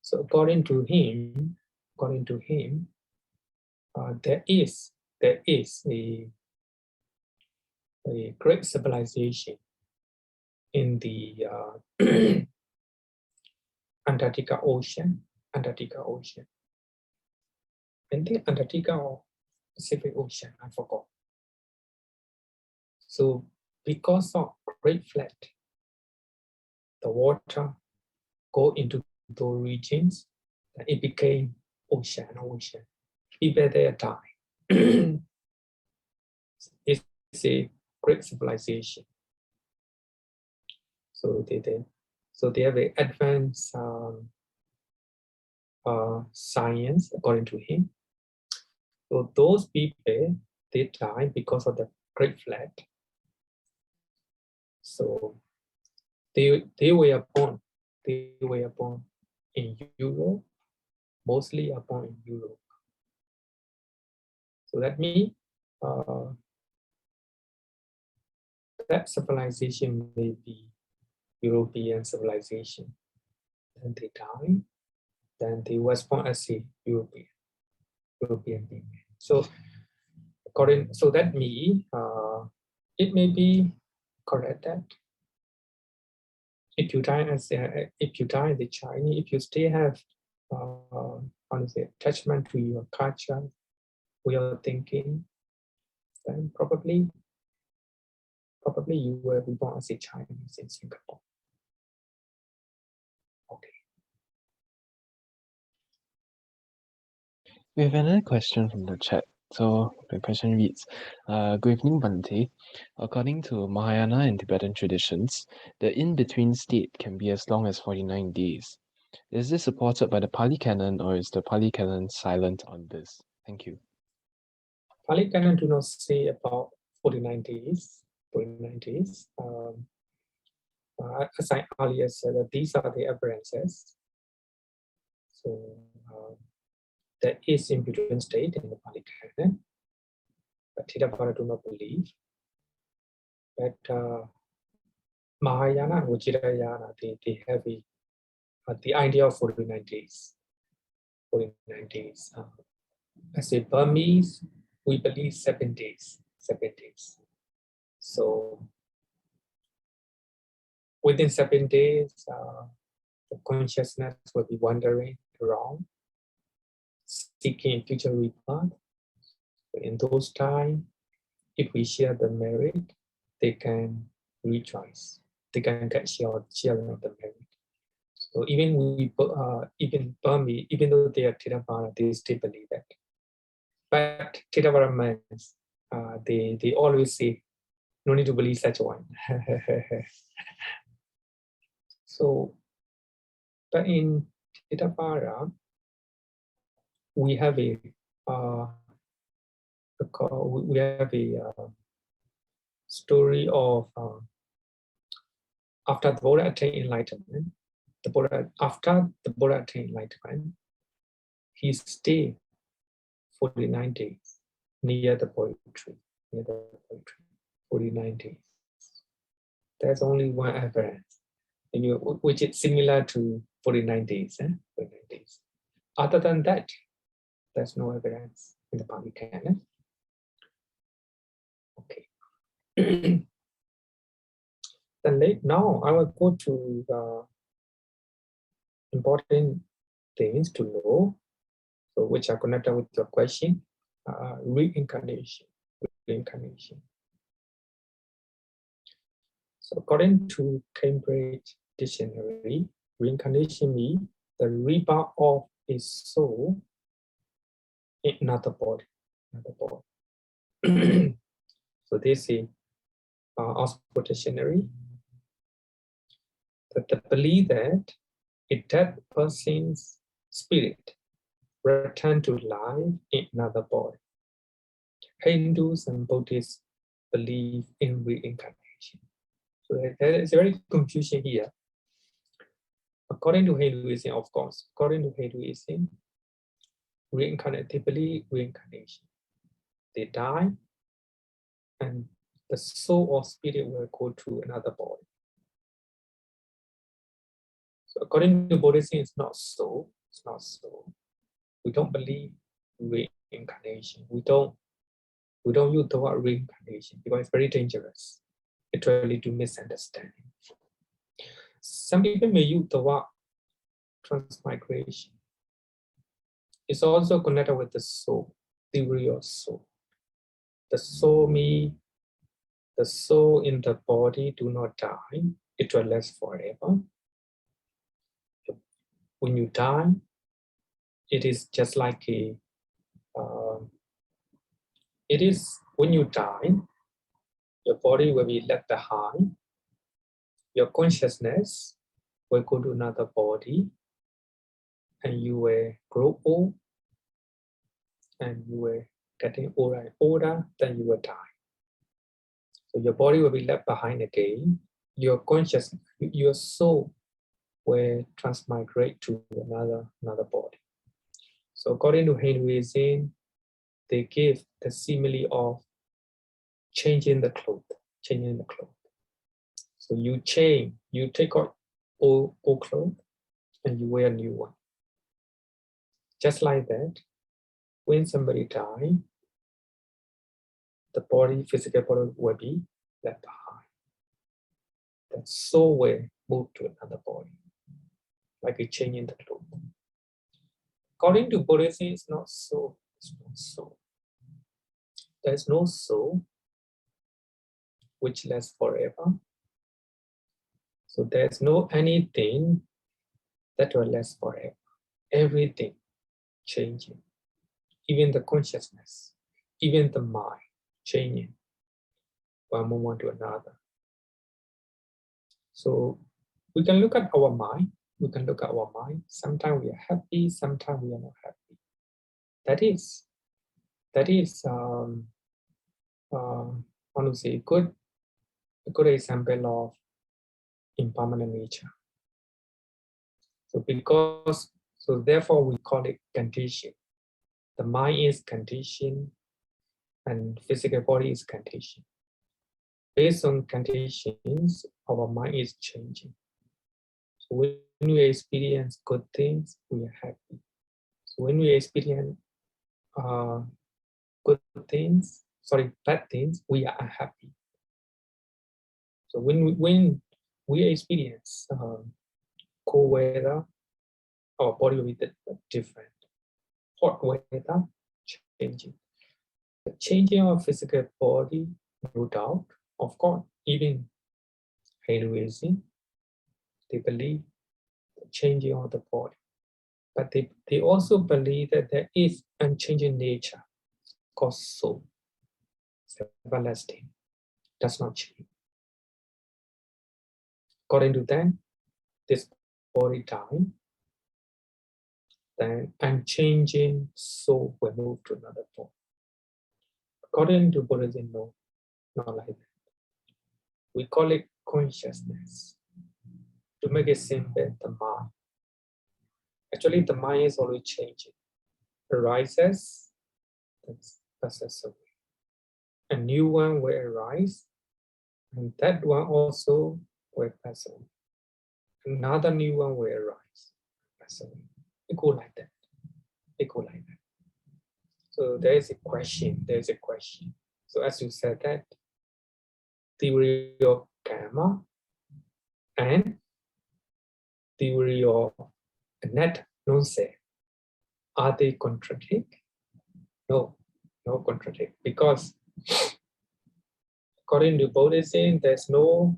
So according to him, there is a great civilization in the Antarctica Ocean. I think Antarctica or Pacific Ocean, I forgot. So because of Great Flood, the water go into those regions, it became ocean. People there die. It's a great civilization. So they have an advanced science, according to him. So those people, they die because of the Great Flood. So they were born in Europe, mostly are born in Europe. So that means that civilization may be European civilization. Then they die, then they was born as a European being. So so that means it may be correct that if you die as the Chinese, if you still have attachment to your culture, way of thinking, then probably you were born as a Chinese in Singapore. Okay. We have another question from the chat. So the question reads, good evening, Bhante. According to Mahayana and Tibetan traditions, the in-between state can be as long as 49 days. Is this supported by the Pali Canon, or is the Pali Canon silent on this? Thank you. Pali Canon do not say about 49 days. 49 days. As I earlier said, that these are the evidences. So there is in-between state in the Pali Canon, but Theravada do not believe. But Mahayana and Vajrayana, they have the idea of 49 days. 49 days. As a Burmese, we believe 7 days. 7 days. So within 7 days, the consciousness will be wandering around, seeking future rebirth. In those times, if we share the merit, they can rejoice. They can get sharing of the merit. So even Burmese, even though they are Theravada, they still believe that. But Theravada means they always say, no need to believe such one. So, but in Theravada, we have a story of after the Buddha attained enlightenment. After the Buddha attained enlightenment, he stayed 49 days near the poetry. 49 days. There's only one evidence, which is similar to 49 days. 49 days. Other than that, there's no evidence in the Pali Canon. Okay. Then now I will go to the important things to know, so which are connected with your question. Reincarnation. So according to Cambridge Dictionary, reincarnation means the rebirth of a soul in another body. So this is Oxford Dictionary. That the belief that a dead person's spirit return to life in another body. Hindus and Buddhists believe in reincarnation. So there is a very confusion here. According to Hinduism, of course, they believe reincarnation. They die, and the soul or spirit will go to another body. So according to Buddhism, it's not so. It's not so. We don't believe reincarnation. We don't use the word reincarnation because it's very dangerous. It will lead to misunderstanding. Some people may use the word transmigration. It's also connected with the soul, theory of soul. The soul means the soul in the body do not die. It will last forever. When you die, it is just like when you die, your body will be left behind. Your consciousness will go to another body, and you will grow old, and you will getting older and older, then you will die. So your body will be left behind again. Your consciousness, your soul will transmigrate to another body. So according to Hinduism, they give the simile of changing the clothes. So you change, you take out old clothes and you wear a new one. Just like that, when somebody dies, the body, physical body will be left behind. That soul will move to another body, like a change in the clothes. According to Buddhism, it's not so. It's not so. There's no soul which lasts forever. So there's no anything that will last forever. Everything changing. Even the consciousness, even the mind changing one moment to another. So we can look at our mind. We can look at our mind. Sometimes we are happy, sometimes we are not happy. That is I want to say a good example of impermanent nature. So therefore we call it condition. The mind is condition and physical body is condition. Based on conditions, our mind is changing. So when we experience good things, we are happy. So when we experience bad things, we are unhappy. So when we experience cold weather, our body will be different. Hot weather, changing. The changing of physical body, no doubt. Of course, even Hinduism, they believe the changing of the body. But they also believe that there is unchanging nature called soul. It's everlasting, does not change. According to them, this body dying, then unchanging soul will move to another form. According to Buddhism, no, not like that. We call it consciousness. To make it simple, the mind. Actually, the mind is always changing. Arises, that's passes away. A new one will arise, and that one also will pass away. Another new one will arise, pass away. It go like that. It go like that. So there is a question. There is a question. So as you said that, theory of Kamma and theory of net non-self, are they contradict? No, no contradict, because according to Buddhism, there's no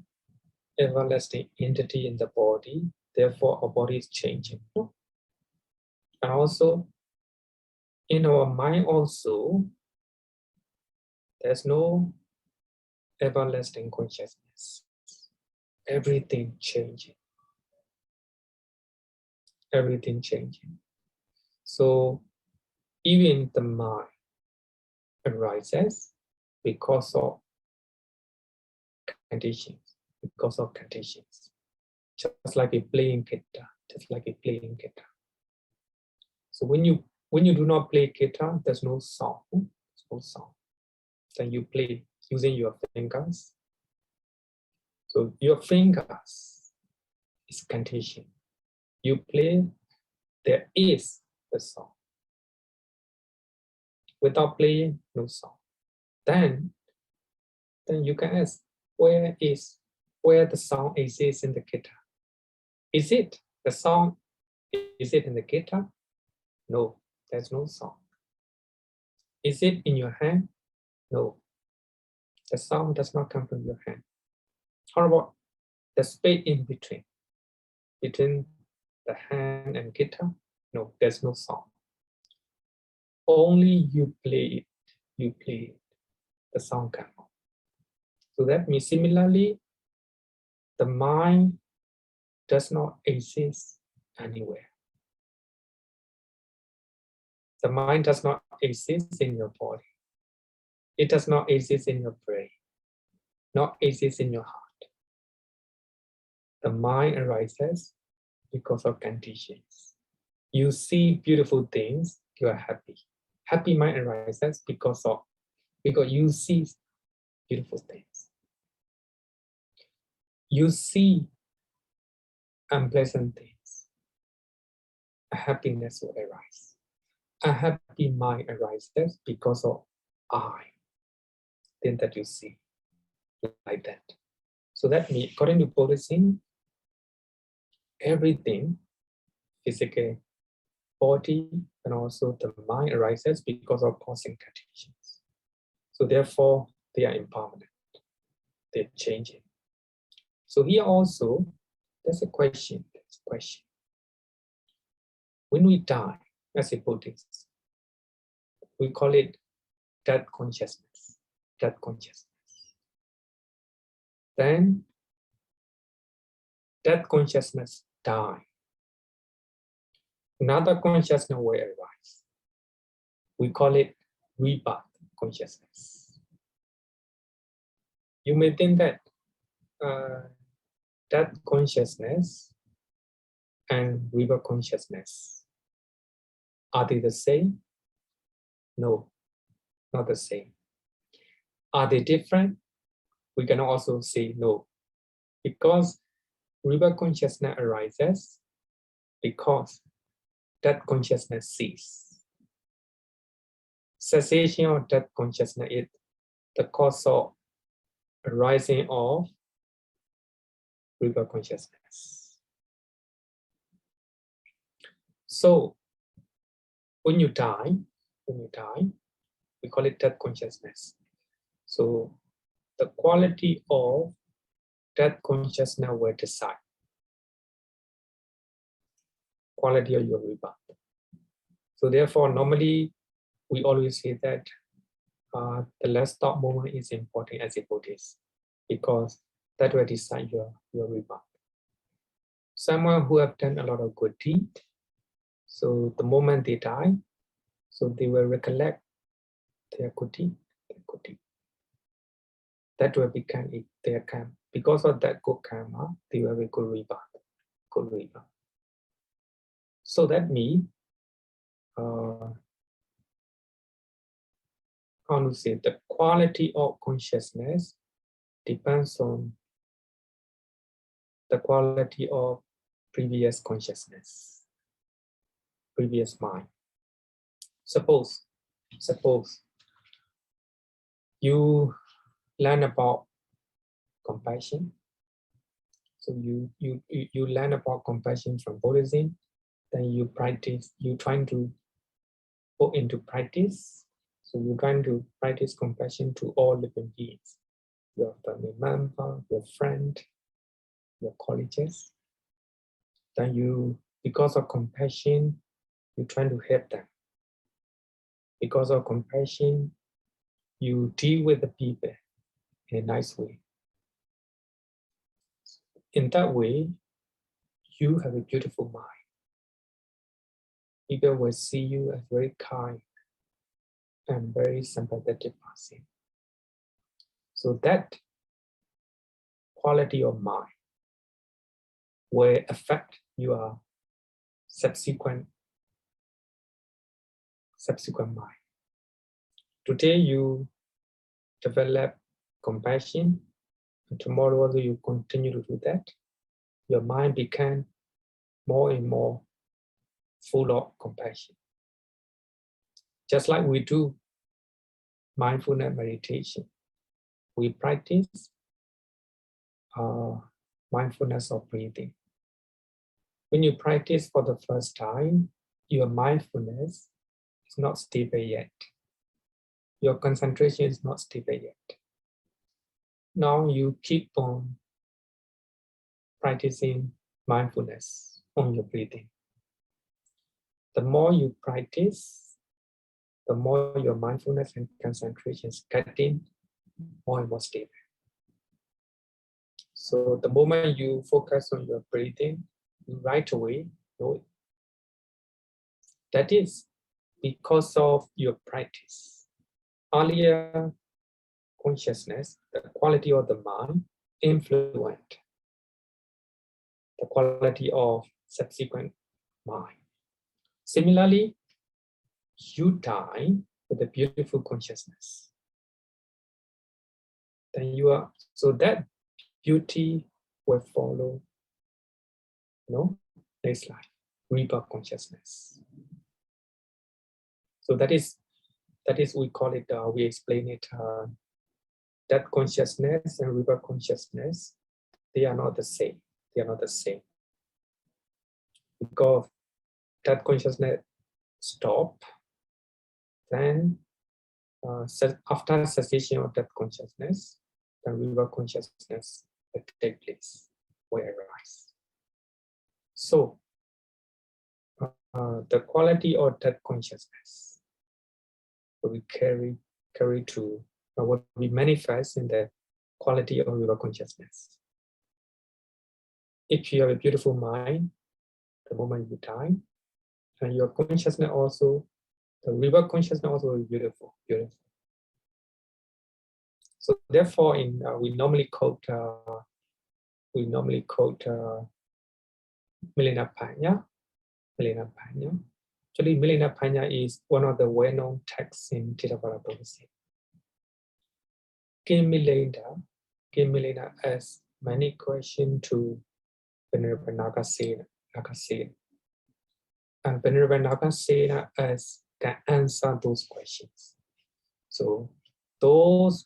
everlasting entity in the body, therefore our body is changing. No. And also, in our mind also, there's no everlasting consciousness. Everything changing. Everything changing. So even the mind arises because of conditions. Because of conditions. Just like a playing guitar. Just like a playing guitar. So when you do not play guitar, there's no sound. There's no sound. Then you play using your fingers. So your fingers is condition. You play, there is the sound. Without playing, no sound. Then you can ask, where the sound exists in the guitar? Is it the sound? Is it in the guitar? No, there's no sound. Is it in your hand? No, the sound does not come from your hand. How about the space in between the hand and guitar? No, there's no sound. Only you play it, the sound comes out. So that means similarly, the mind does not exist anywhere. The mind does not exist in your body. It does not exist in your brain, not exist in your heart. The mind arises because of conditions. You see beautiful things, you are happy. Happy mind arises because you see beautiful things. you see unpleasant things, a happiness will arise. A happy mind arises because of I, then that you see like that. So that means, according to Buddhism, everything, physical body and also the mind arises because of causing conditions. So therefore, they are impermanent. They're changing. So here also, there's a question. When we die as a Buddhist, we call it death consciousness. Death consciousness. Then death consciousness die. Another consciousness will arise. We call it rebirth consciousness. You may think that death consciousness and rebirth consciousness, are they the same? No, not the same. Are they different? We can also say no, because rebirth consciousness arises because death consciousness ceases. Cessation of death consciousness is the cause of arising of rebirth consciousness. So when you die, we call it death consciousness. So the quality of death consciousness will decide quality of your rebirth. So therefore, normally we always say that the last thought moment is important as a Buddhist, because that will decide your rebirth. Someone who have done a lot of good deed, so the moment they die, so they will recollect their good deed, That will become their karma. Because of that good karma, they will have a good rebirth. So that means, how to say, the quality of consciousness depends on the quality of previous consciousness, previous mind. Suppose you learn about compassion. So you learn about compassion from Buddhism, then you practice, you trying to put into practice. So you're trying to practice compassion to all living beings, your family member, your friend, your colleagues. Then you, because of compassion, you're trying to help them. Because of compassion, you deal with the people in a nice way. In that way, you have a beautiful mind. People will see you as very kind and very sympathetic person. So that quality of mind will affect your subsequent mind. Today you develop compassion, and tomorrow also you continue to do that. Your mind became more and more full of compassion. Just like we do mindfulness meditation, we practice mindfulness of breathing. When you practice for the first time, your mindfulness is not stable yet. Your concentration is not stable yet. Now you keep on practicing mindfulness on your breathing. The more you practice, the more your mindfulness and concentration is getting more and more stable. So the moment you focus on your breathing, right away know it. That is because of your practice. Earlier consciousness, the quality of the mind, influenced the quality of subsequent mind. Similarly, you die with a beautiful consciousness. Then you are, so that beauty will follow, next life, rebirth consciousness. So that is we call it, we explain it, that consciousness and rebirth consciousness, they are not the same. They are not the same. Because that consciousness stop, then after cessation of that consciousness, the rebirth consciousness will take place, will arise. So the quality of that consciousness will be carry to what we manifest in the quality of rebirth consciousness. If you have a beautiful mind, the moment you die, and your consciousness also, the rebirth consciousness also will be beautiful, beautiful. So therefore, we normally quote Milena Panya. Actually, Milena Panya is one of the well-known texts in Theravada Buddhism. King Milena asks many questions to Venerable Nagasena. And Venerable Nagasena can answer those questions. So those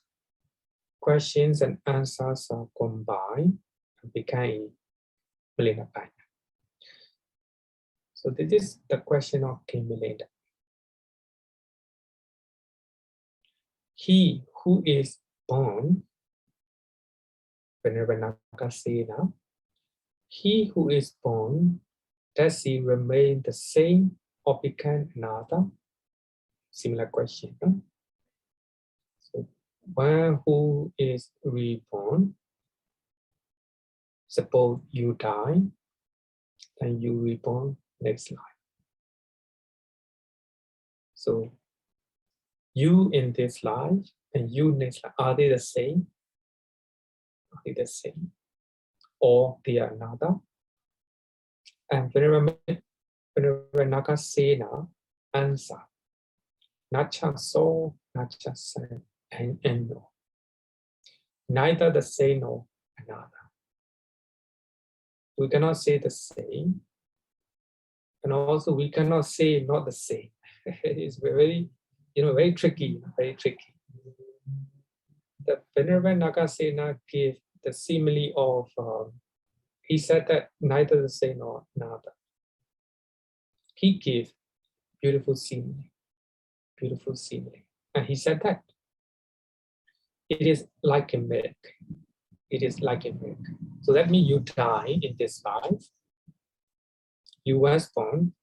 questions and answers are combined and became Milena Panya. So this is the question of King Milena. He who is born, Venerable Nagasena, he who is born, does he remain the same or become another? Similar question. Huh? So one who is reborn, suppose you die, and you reborn next life. So you in this life and you next life, are they the same? Are they the same? Or they are another? And Venerable Nagasena answer, not just so, not just so, and no. Neither the same nor another. We cannot say the same, and also we cannot say not the same. It's very, very tricky, very tricky. The Venerable Nagasena gave the simile of, he said that neither the same nor another. He gave beautiful simile, and he said that it is like a milk. It is like a milk. So that means you die in this life. You were born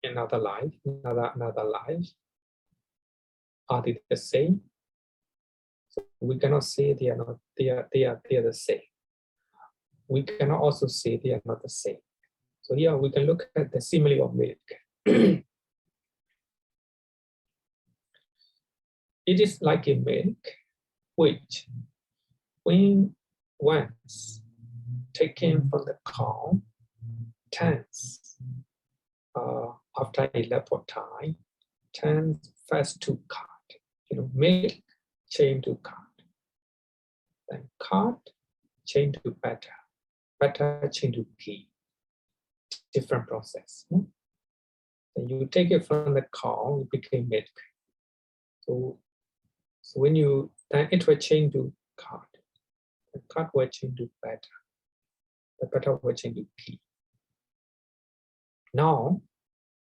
in another life, another life. Are they the same? So we cannot say they are not. They are the same. We cannot also say they are not the same. So here we can look at the simile of milk. It is like a milk, which, when once taken from the cow, turns after a lapse of time, turns first to curd. Milk change to curd, then curd change to butter, butter change to ghee. Different process. Then you take it from the cow, it became milk. So when then it will change to curd. The curd will change to butter. The butter will change to ghee. Now,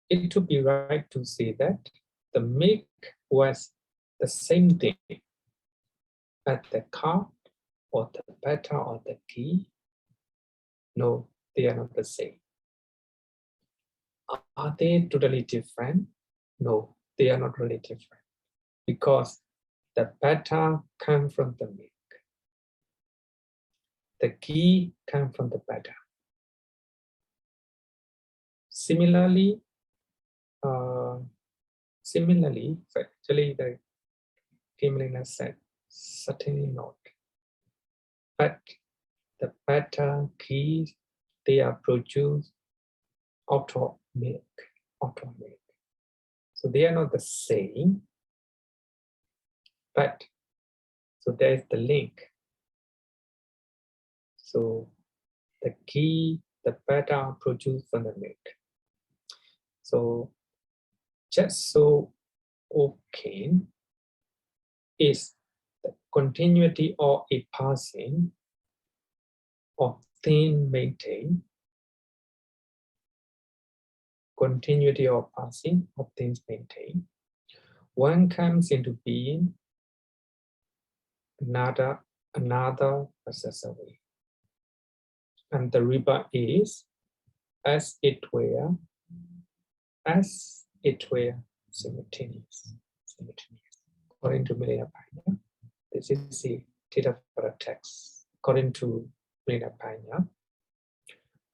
it would be right to say that the milk was the same thing as the curd or the butter or the ghee. No, they are not the same. Are they totally different? No, they are not really different, because the butter comes from the milk. The ghee comes from the butter. Similarly, actually the Kamma said, certainly not. But the butter, ghee, they are produced out of milk. So they are not the same, but so there is the link. So the ghee, the butter produced from the milk. So just so okay is the continuity or a passing of thing maintained, continuity or passing of things maintained. One comes into being, another passes away. And the rebirth is as it were simultaneous. According to Myinmu, this is the data for a text. According to Myinmu,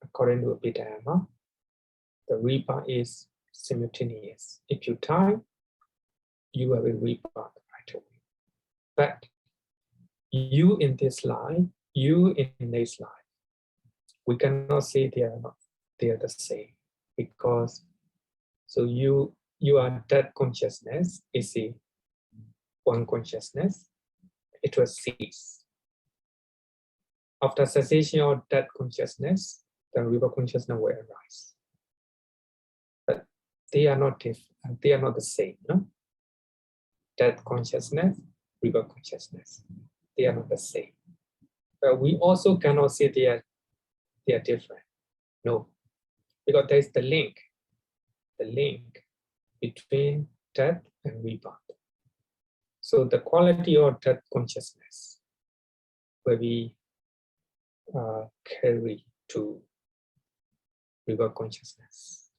according to Dhamma, the rebirth is simultaneous. If you die, you will be rebirth right away. But you in this life, you in next life, we cannot say they are the same, because so you are that consciousness is a one consciousness, it will cease. After cessation of that consciousness, the rebirth consciousness will arise. But they are not different, they are not the same, no? That consciousness, rebirth consciousness, they are not the same. But we also cannot say they are different. No, because there is the link between death and rebirth. So the quality of that consciousness will be carried to rebirth consciousness.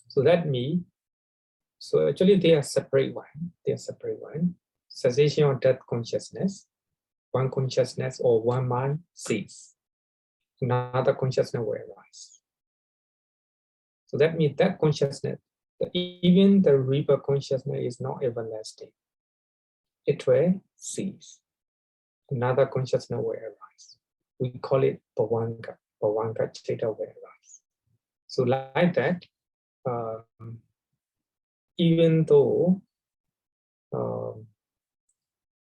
So that means, so actually they are separate one. They are separate one. Cessation of that consciousness, one consciousness or one mind cease. Another consciousness will arise. So that means that consciousness, even the rebirth consciousness is not everlasting. It will cease. Another consciousness will arise. We call it Bhavanga. Bhavanga Cheta will arise. So like that, even though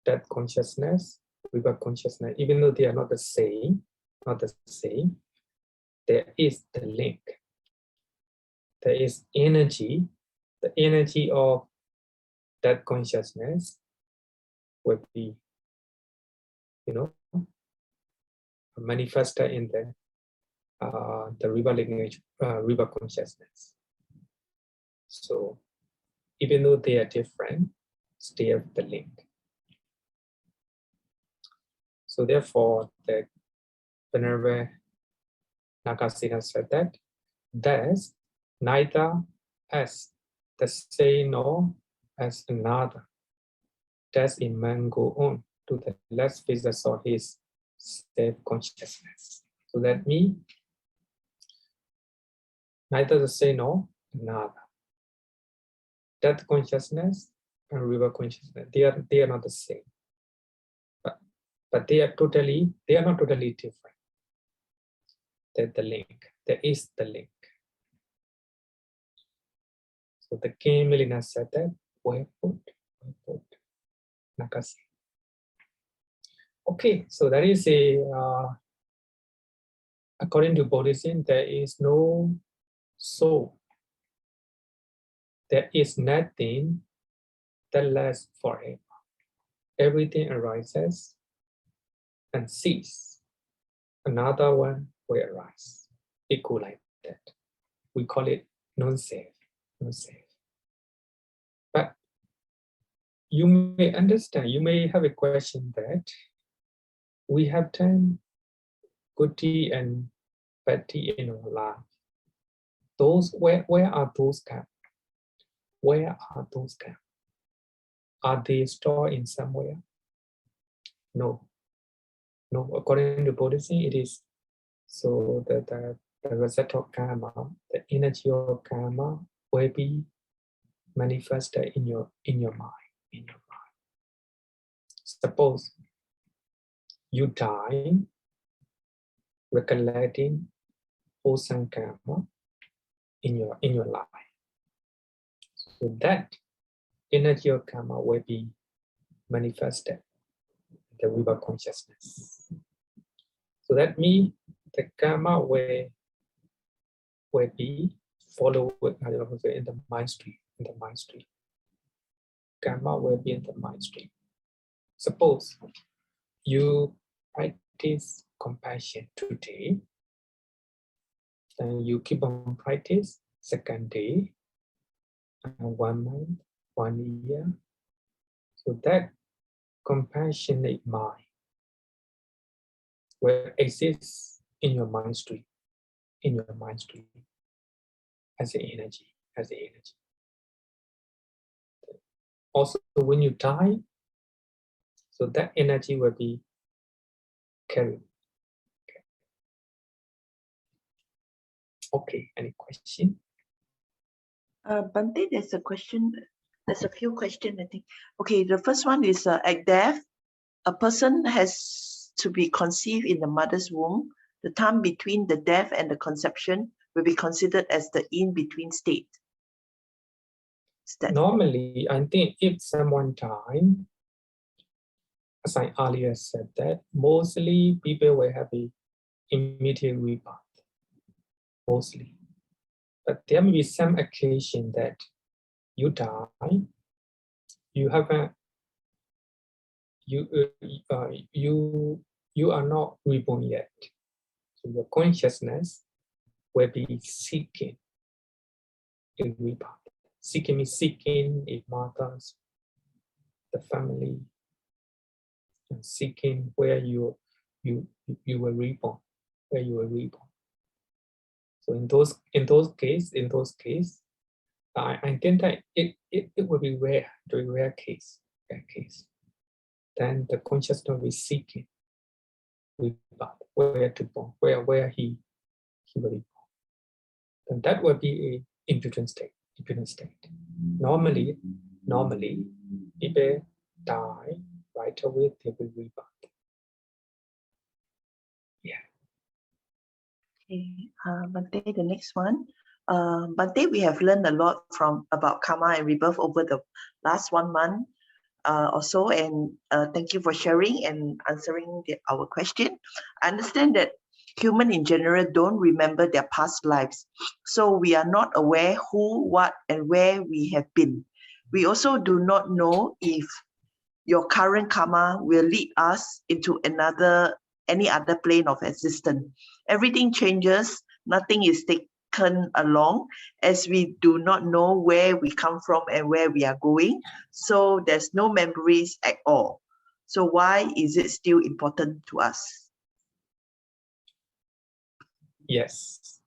that consciousness, rebirth consciousness, even though they are not the same, there is the link. There is energy, the energy of that consciousness will be, manifested in the rebirth consciousness. So even though they are different, still the link. So therefore, the Venerable Nagasena said that there's neither as the same nor as another. Does a man go on to the last phases of his self-consciousness? So that means neither the same nor another. That consciousness and rebirth consciousness, they are not the same. But they are not totally different. There's the link. There is the link. So the King Milena said that, well put, Nakasi. Okay, so that is according to Buddhism, there is no soul. There is nothing that lasts forever. Everything arises and ceases. Another one will arise. Equal like that. We call it non-self. But you may understand, you may have a question that we have done good deed and bad deed in our life. Those where are those kept? Where are those kept? Are they stored in somewhere? No. According to Buddhism, it is so that the result of karma, the energy of karma will be manifested in your mind. Suppose you die recollecting wholesome karma in your life. So that energy of karma will be manifested in the rebirth consciousness. So that means the karma will be followed in the mind stream. In the mind stream, karma will be in the mind stream. Suppose you practice compassion today, then you keep on practice second day, 1 month, 1 year. So that compassionate mind will exist in your mind stream, as an energy, Also, when you die, so that energy will be carried. Okay, any question? Bhante, there's a question. There's a few questions, I think. Okay, the first one is at death, a person has to be conceived in the mother's womb. The time between the death and the conception will be considered as the in-between state. Normally, I think if someone dies, as I earlier said, that mostly people will have an immediate rebirth. Mostly. But there may be some occasion that you die, you have a you are not reborn yet. So your consciousness will be seeking a rebirth. Seeking means seeking a mother's, the family, and seeking where you were reborn, where you were reborn. So in those cases, I think that it will be rare, very rare case. Then the consciousness will be seeking rebirth, where to born, where he will be born. Then that will be a impedance state. Normally, people die right away, they will rebirth. Yeah. Okay, Bhante, the next one. Bhante, we have learned a lot about karma and rebirth over the last 1 month or so, and thank you for sharing and answering our question. I understand that humans in general don't remember their past lives, so we are not aware who, what, and where we have been. We also do not know if your current karma will lead us into any other plane of existence. Everything changes, nothing is taken along, as we do not know where we come from and where we are going. So there's no memories at all. So why is it still important to us? Yes,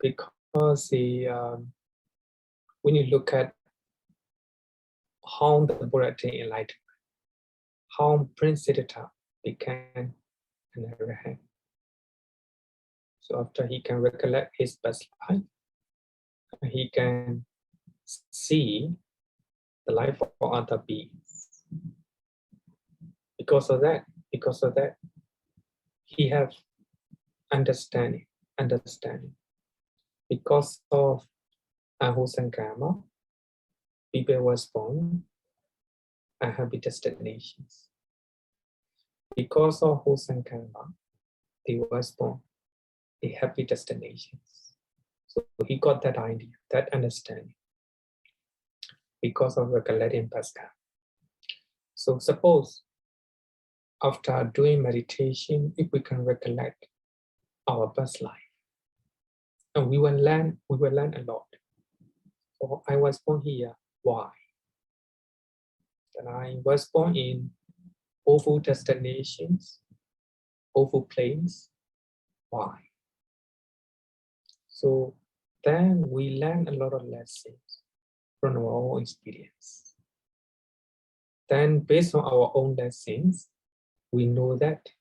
because when you look at how the Buddha attained enlightenment, how Prince Siddhartha became an arahant. So after he can recollect his past life, he can see the life of other beings. Because of that, he have understanding. Because of Ahimsa Karma, people was born and happy destinations. Because of Ahimsa Karma, they was born a happy destinations. So he got that idea, that understanding, because of recollecting past karma. So suppose after doing meditation, if we can recollect our past life, and we will learn a lot. So I was born here, why? Then I was born in awful destinations, awful places, why? So then we learn a lot of lessons from our own experience. Then based on our own lessons, we know that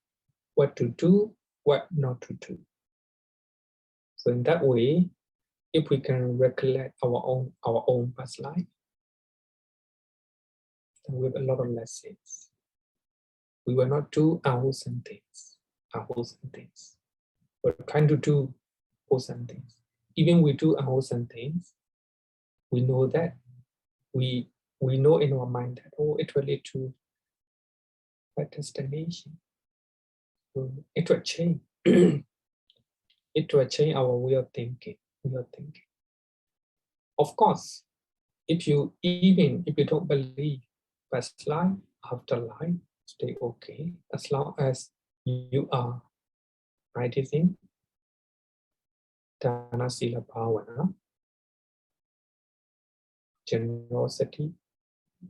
what to do, what not to do. So in that way, if we can recollect our own past life, then we have a lot of lessons. We will not do unwholesome things. We're trying to do wholesome things. Even we do unwholesome things, we know that we know in our mind that, oh, it will lead to that destination. So it will change. it will change our way of thinking. Of course, if you don't believe past life, afterlife, stay okay as long as you are practicing Dana Sila Bhavana, generosity,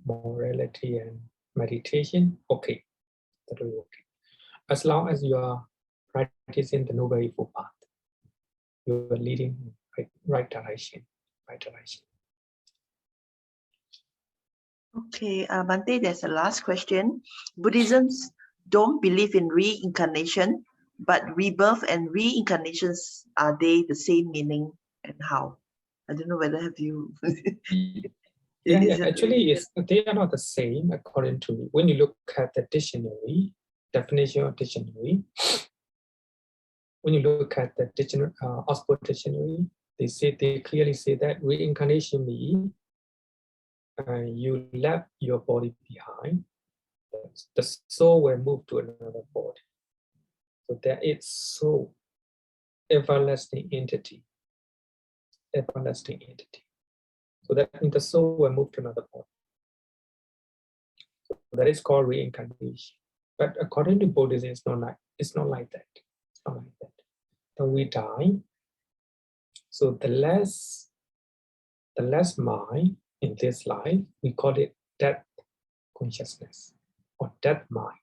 morality, and meditation. Okay, that will be okay. As long as you are practicing the Noble Eightfold Path, you are leading right direction. Okay, Bhante, there's a last question. Buddhisms don't believe in reincarnation, but rebirth and reincarnations, are they the same meaning and how? I don't know whether have you. Yeah, actually, they are not the same according to, when you look at the dictionary, definition of dictionary, when you look at the dictionary, Oxford Dictionary, they clearly say that reincarnation means you left your body behind, the soul will move to another body. So there is soul, everlasting entity. So that means the soul will move to another body. So that is called reincarnation. But according to Buddhism, it's not like that. When we die, so the less mind in this life, we call it death consciousness or death mind.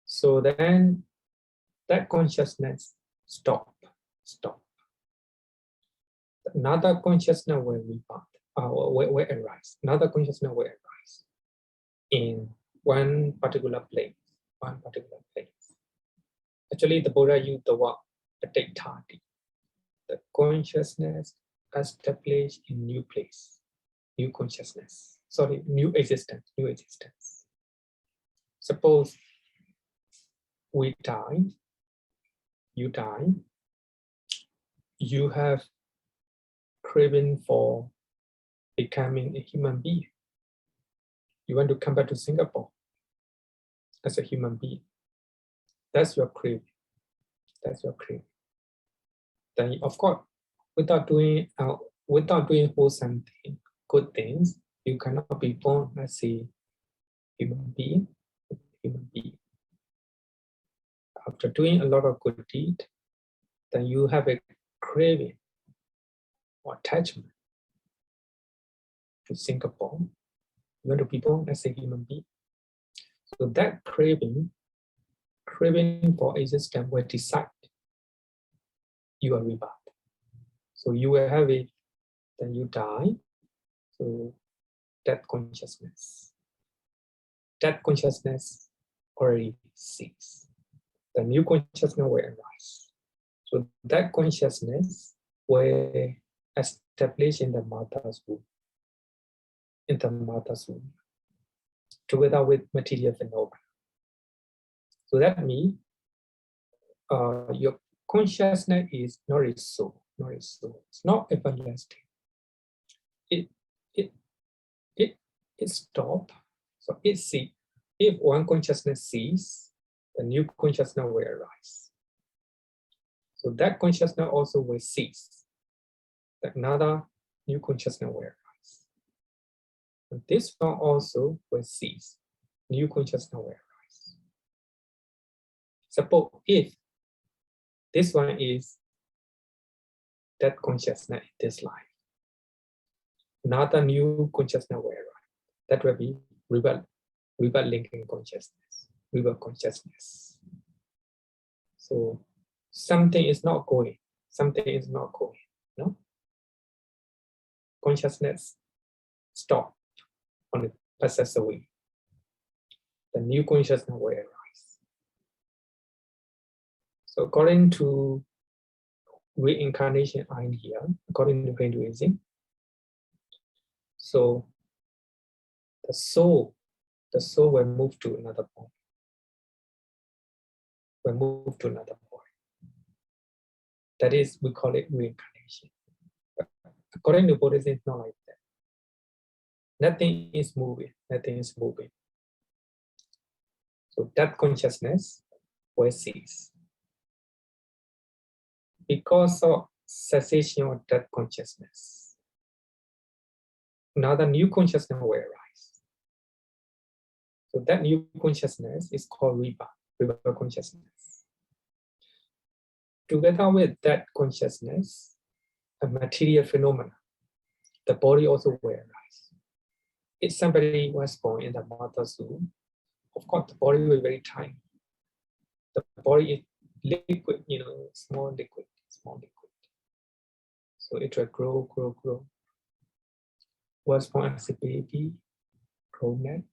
So then that consciousness stop. Another consciousness will arise. Another consciousness will arise in one particular place. Actually, the Buddha used the word "atitati," the consciousness established in new place, new consciousness. Sorry, new existence. Suppose we die, you die, you have craving for becoming a human being. You want to come back to Singapore as a human being. That's your craving. Then, of course, without doing wholesome good things, you cannot be born as a human being. After doing a lot of good deed, then you have a craving or attachment to Singapore. You want to be born as a human being. So that craving for existence will decide your rebirth. So you will have it, then you die. So death consciousness already ceases. The new consciousness will arise. So that consciousness will establish in the mother's womb. Together with material phenomena. So that means your consciousness is not a soul. It's not everlasting. It stops. So it see. If one consciousness ceases, the new consciousness will arise. So that consciousness also will cease. Another new consciousness will arise. And this one also will cease. New consciousness will arise. Suppose if this one is that consciousness in this life, another new consciousness will arise. That will be rebirth linking consciousness. So something is not going. No? Consciousness stop on the passes away. The new consciousness will arise. So according to reincarnation idea, according to Hinduism, so the soul will move to another body. That is, we call it reincarnation. But according to Buddhism, it's not like that. Nothing is moving. So that consciousness will cease. because of cessation of death consciousness, another new consciousness will arise. So that new consciousness is called rebirth consciousness. Together with that consciousness, a material phenomena, the body also will arise. If somebody was born in the mother's womb, of course the body will be very tiny. The body is liquid, small liquid. So it will grow. Was born as a baby, grown up.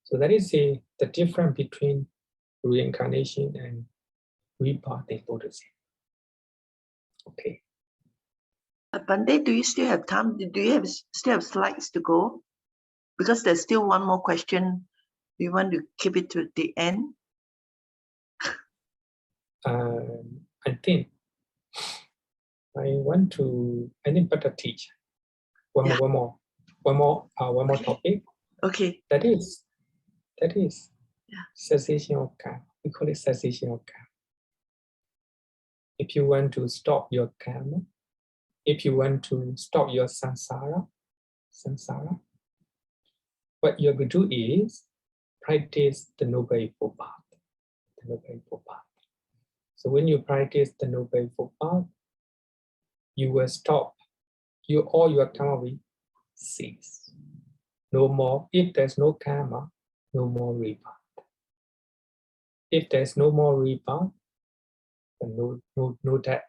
So that is the difference between reincarnation and rebirth in Buddhism. Okay. Bhante, do you still have time? Do you still have slides to go? Because there's still one more question. Do you want to keep it to the end? I think I need better teach. One more Okay. topic. Okay. That is cessation of karma. We call it cessation of karma. If you want to stop your karma, if you want to stop your samsara, what you have to do is practice the Noble Eightfold Path. So when you practice the Noble Eightfold Path, you will stop. All your karma will cease. No more. If there's no karma, no more rebirth. If there's no more rebirth, then no death.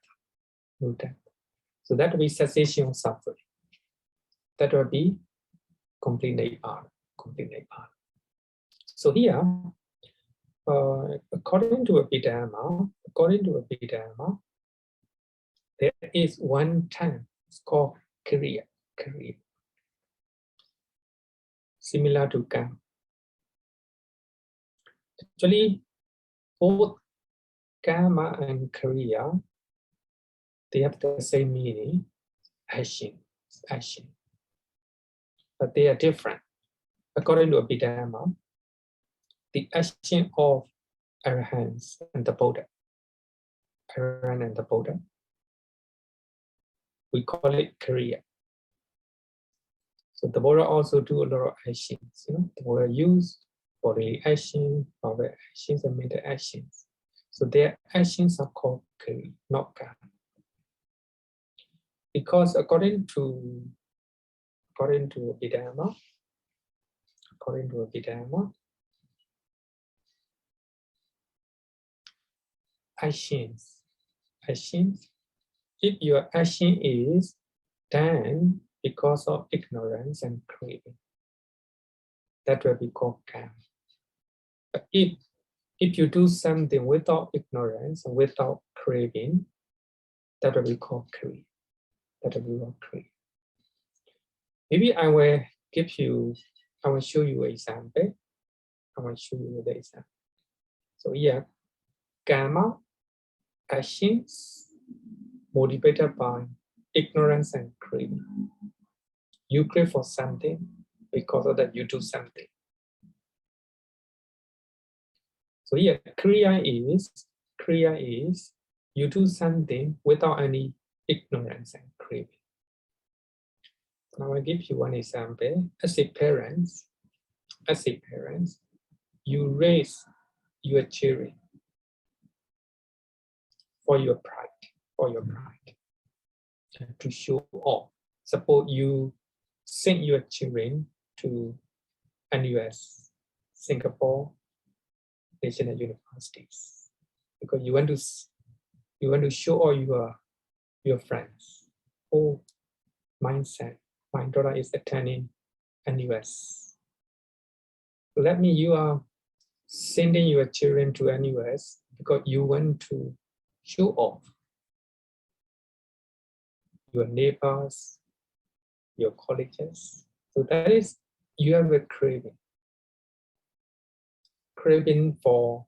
So that will be cessation of suffering. That will be complete nibbana. So here, according to Abhidhamma, there is one time. It's called Kriya. Similar to karma. Actually, both karma and kriya, they have the same meaning, action. But they are different. According to Abhidhamma, the action of Arahants and the Buddha, we call it kriya. So the Buddha also do a lot of actions. The Buddha use bodily action, verbal actions, and mental actions. So their actions are called kriya, not karma. Because according to Abhidhamma, actions, if your action is done because of ignorance and craving, that will be called karma. But if you do something without ignorance and without craving, that will be called kriya. Maybe I will show you an example. So here, karma, actions motivated by ignorance and craving. You crave for something, because of that you do something. So here, kriya is you do something without any ignorance and craving. Now I give you one example. As a parent, you raise your children for your pride, to show off. Suppose you send your children to NUS, Singapore, national universities, because you want to show all your friends. Oh, mindset. My daughter is attending NUS. So that means you are sending your children to NUS because you want to show off your neighbors, your colleagues. So that is, you have a craving for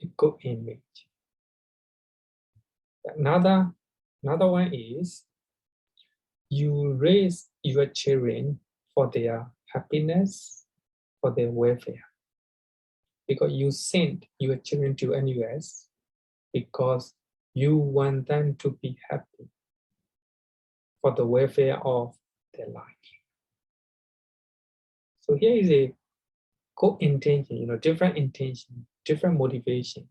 a good image. Another one is you raise your children for their happiness, for their welfare. Because you send your children to NUS because you want them to be happy for the welfare of their life. So here is a co-intention, different intention, different motivation.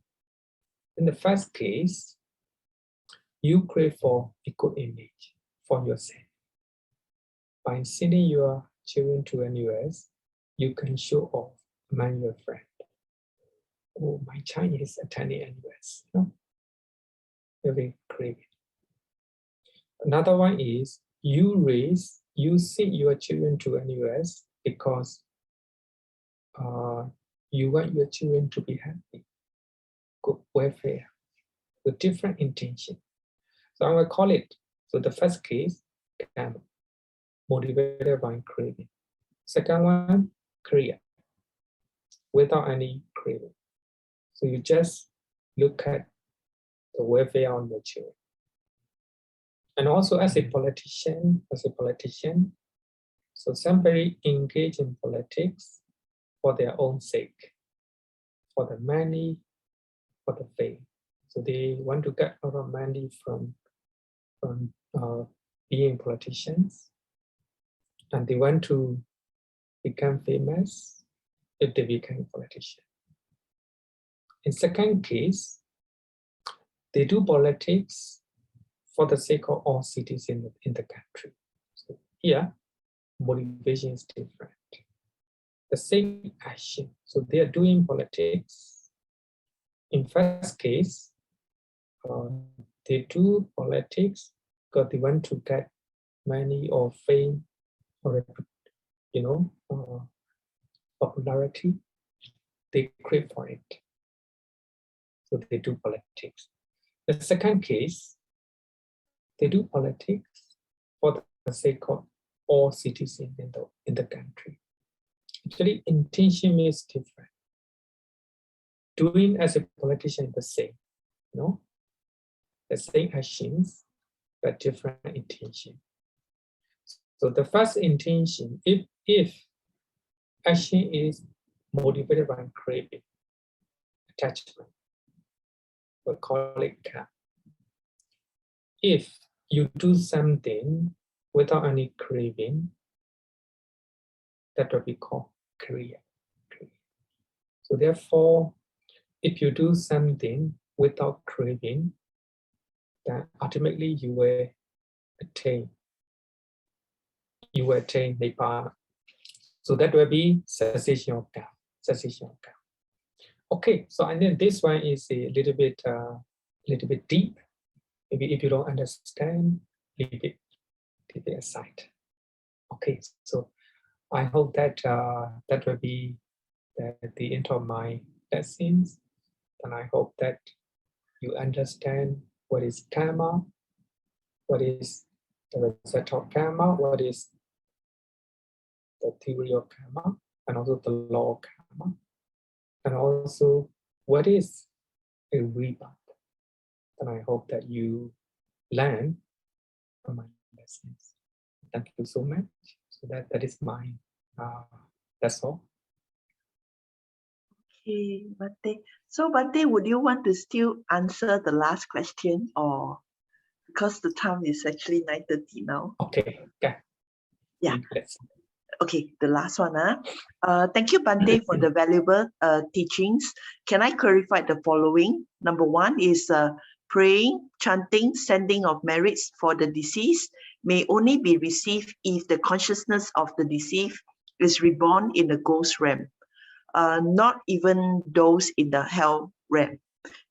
In the first case, you crave for a good image for yourself. By sending your children to NUS, you can show off among your friends. Oh, my child is attending NUS. Very craving. Another one is you send your children to NUS because you want your children to be happy, good welfare, with different intention. So I will call it, so the first case, Kamma, motivated by craving. Second one, Kriya, without any craving. So you just look at the welfare of your children. And also as a politician, so somebody engage in politics for their own sake, for the money, for the fame. So they want to get a lot of money from being politicians, and they want to become famous if they become politician. In second case, they do politics for the sake of all citizens in the country. So here, motivation is different. The same action. So they are doing politics. In first case, they do politics because they want to get money or fame or popularity. They crave for it. So they do politics. The second case, they do politics for the sake of all citizens in the country. Actually, intention is different. Doing as a politician is the same, the same actions, but different intention. So the first intention, if action is motivated by craving, attachment, we'll call it Kamma. If you do something without any craving, that will be called Kriya. So therefore, if you do something without craving, then ultimately you will attain Nibbana. So that will be cessation of Kamma. Okay, so and then this one is a little bit deep. Maybe if you don't understand, leave it aside. Okay, so I hope that that will be the end of my lessons, and I hope that you understand what is Kamma, what is the result of Kamma, what is the theory of Kamma, and also the law of Kamma, and also what is a rebirth. And I hope that you learn from my lessons. Thank you so much. So that is my, that's all. Okay, Bhante. So Bhante, would you want to still answer the last question, or because the time is actually 9:30 now? Okay, yeah. Yeah. Let's. Okay, the last one. Thank you, Bhante, for the valuable teachings. Can I clarify the following? Number one is praying, chanting, sending of merits for the deceased may only be received if the consciousness of the deceased is reborn in the ghost realm, not even those in the hell realm.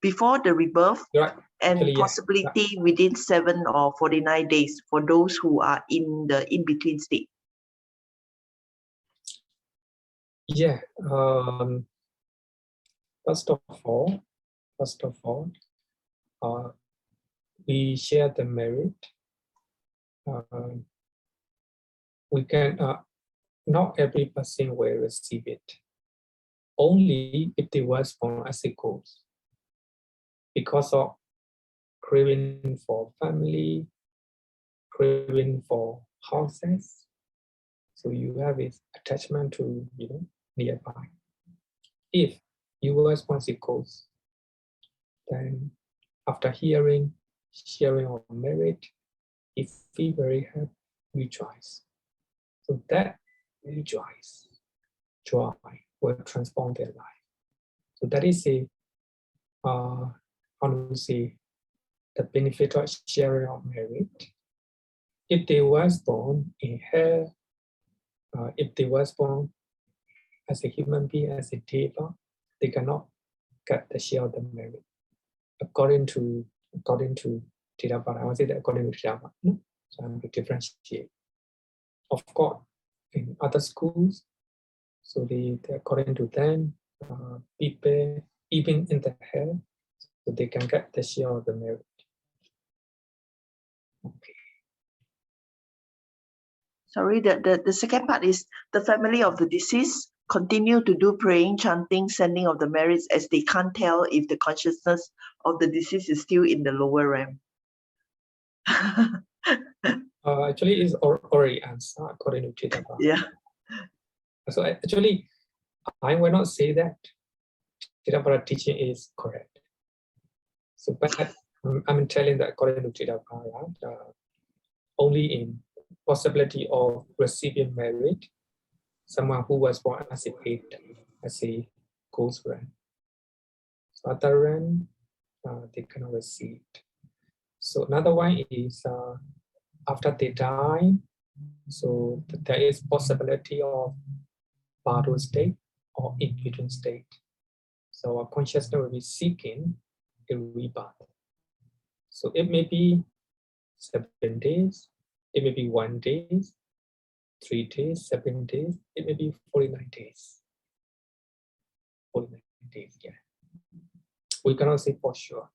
Before the rebirth, Right. and Actually, possibility within 7 or 49 days for those who are in the in-between state. Yeah. First of all, we share the merit. We can not every person will receive it. Only if they was born as a ghost, because of craving for family, craving for houses. So you have this attachment to nearby. If you was once a ghost, then after sharing of merit, he feel very happy, rejoice. So that rejoice, joy will transform their life. So that is how to say, the benefit of sharing of merit. If they was born in hell, if they was born as a human being, as a deva, they cannot get the share of the merit. According to Theravada, I would say that according to Theravada, no? So I'm to differentiate. Of course, in other schools, so they according to them, people even in the hell, so they can get the share of the merit. Okay. Sorry, the second part is the family of the deceased continue to do praying, chanting, sending of the merits as they can't tell if the consciousness of the deceased is still in the lower realm. Actually, it's already answered according to Theravada. Yeah. So actually, I will not say that Theravada teaching is correct. So, but I'm telling that according to Theravada, only in possibility of receiving merit, someone who was born as a Veda, as a ghost realm. So other realm, they cannot receive it. So another one is after they die, so there is possibility of Bhado state or in-between state. So our consciousness will be seeking a rebirth. So it may be 7 days, it may be 1 day, 3 days, 7 days, it may be 49 days. 49 days, yeah. We cannot say for sure.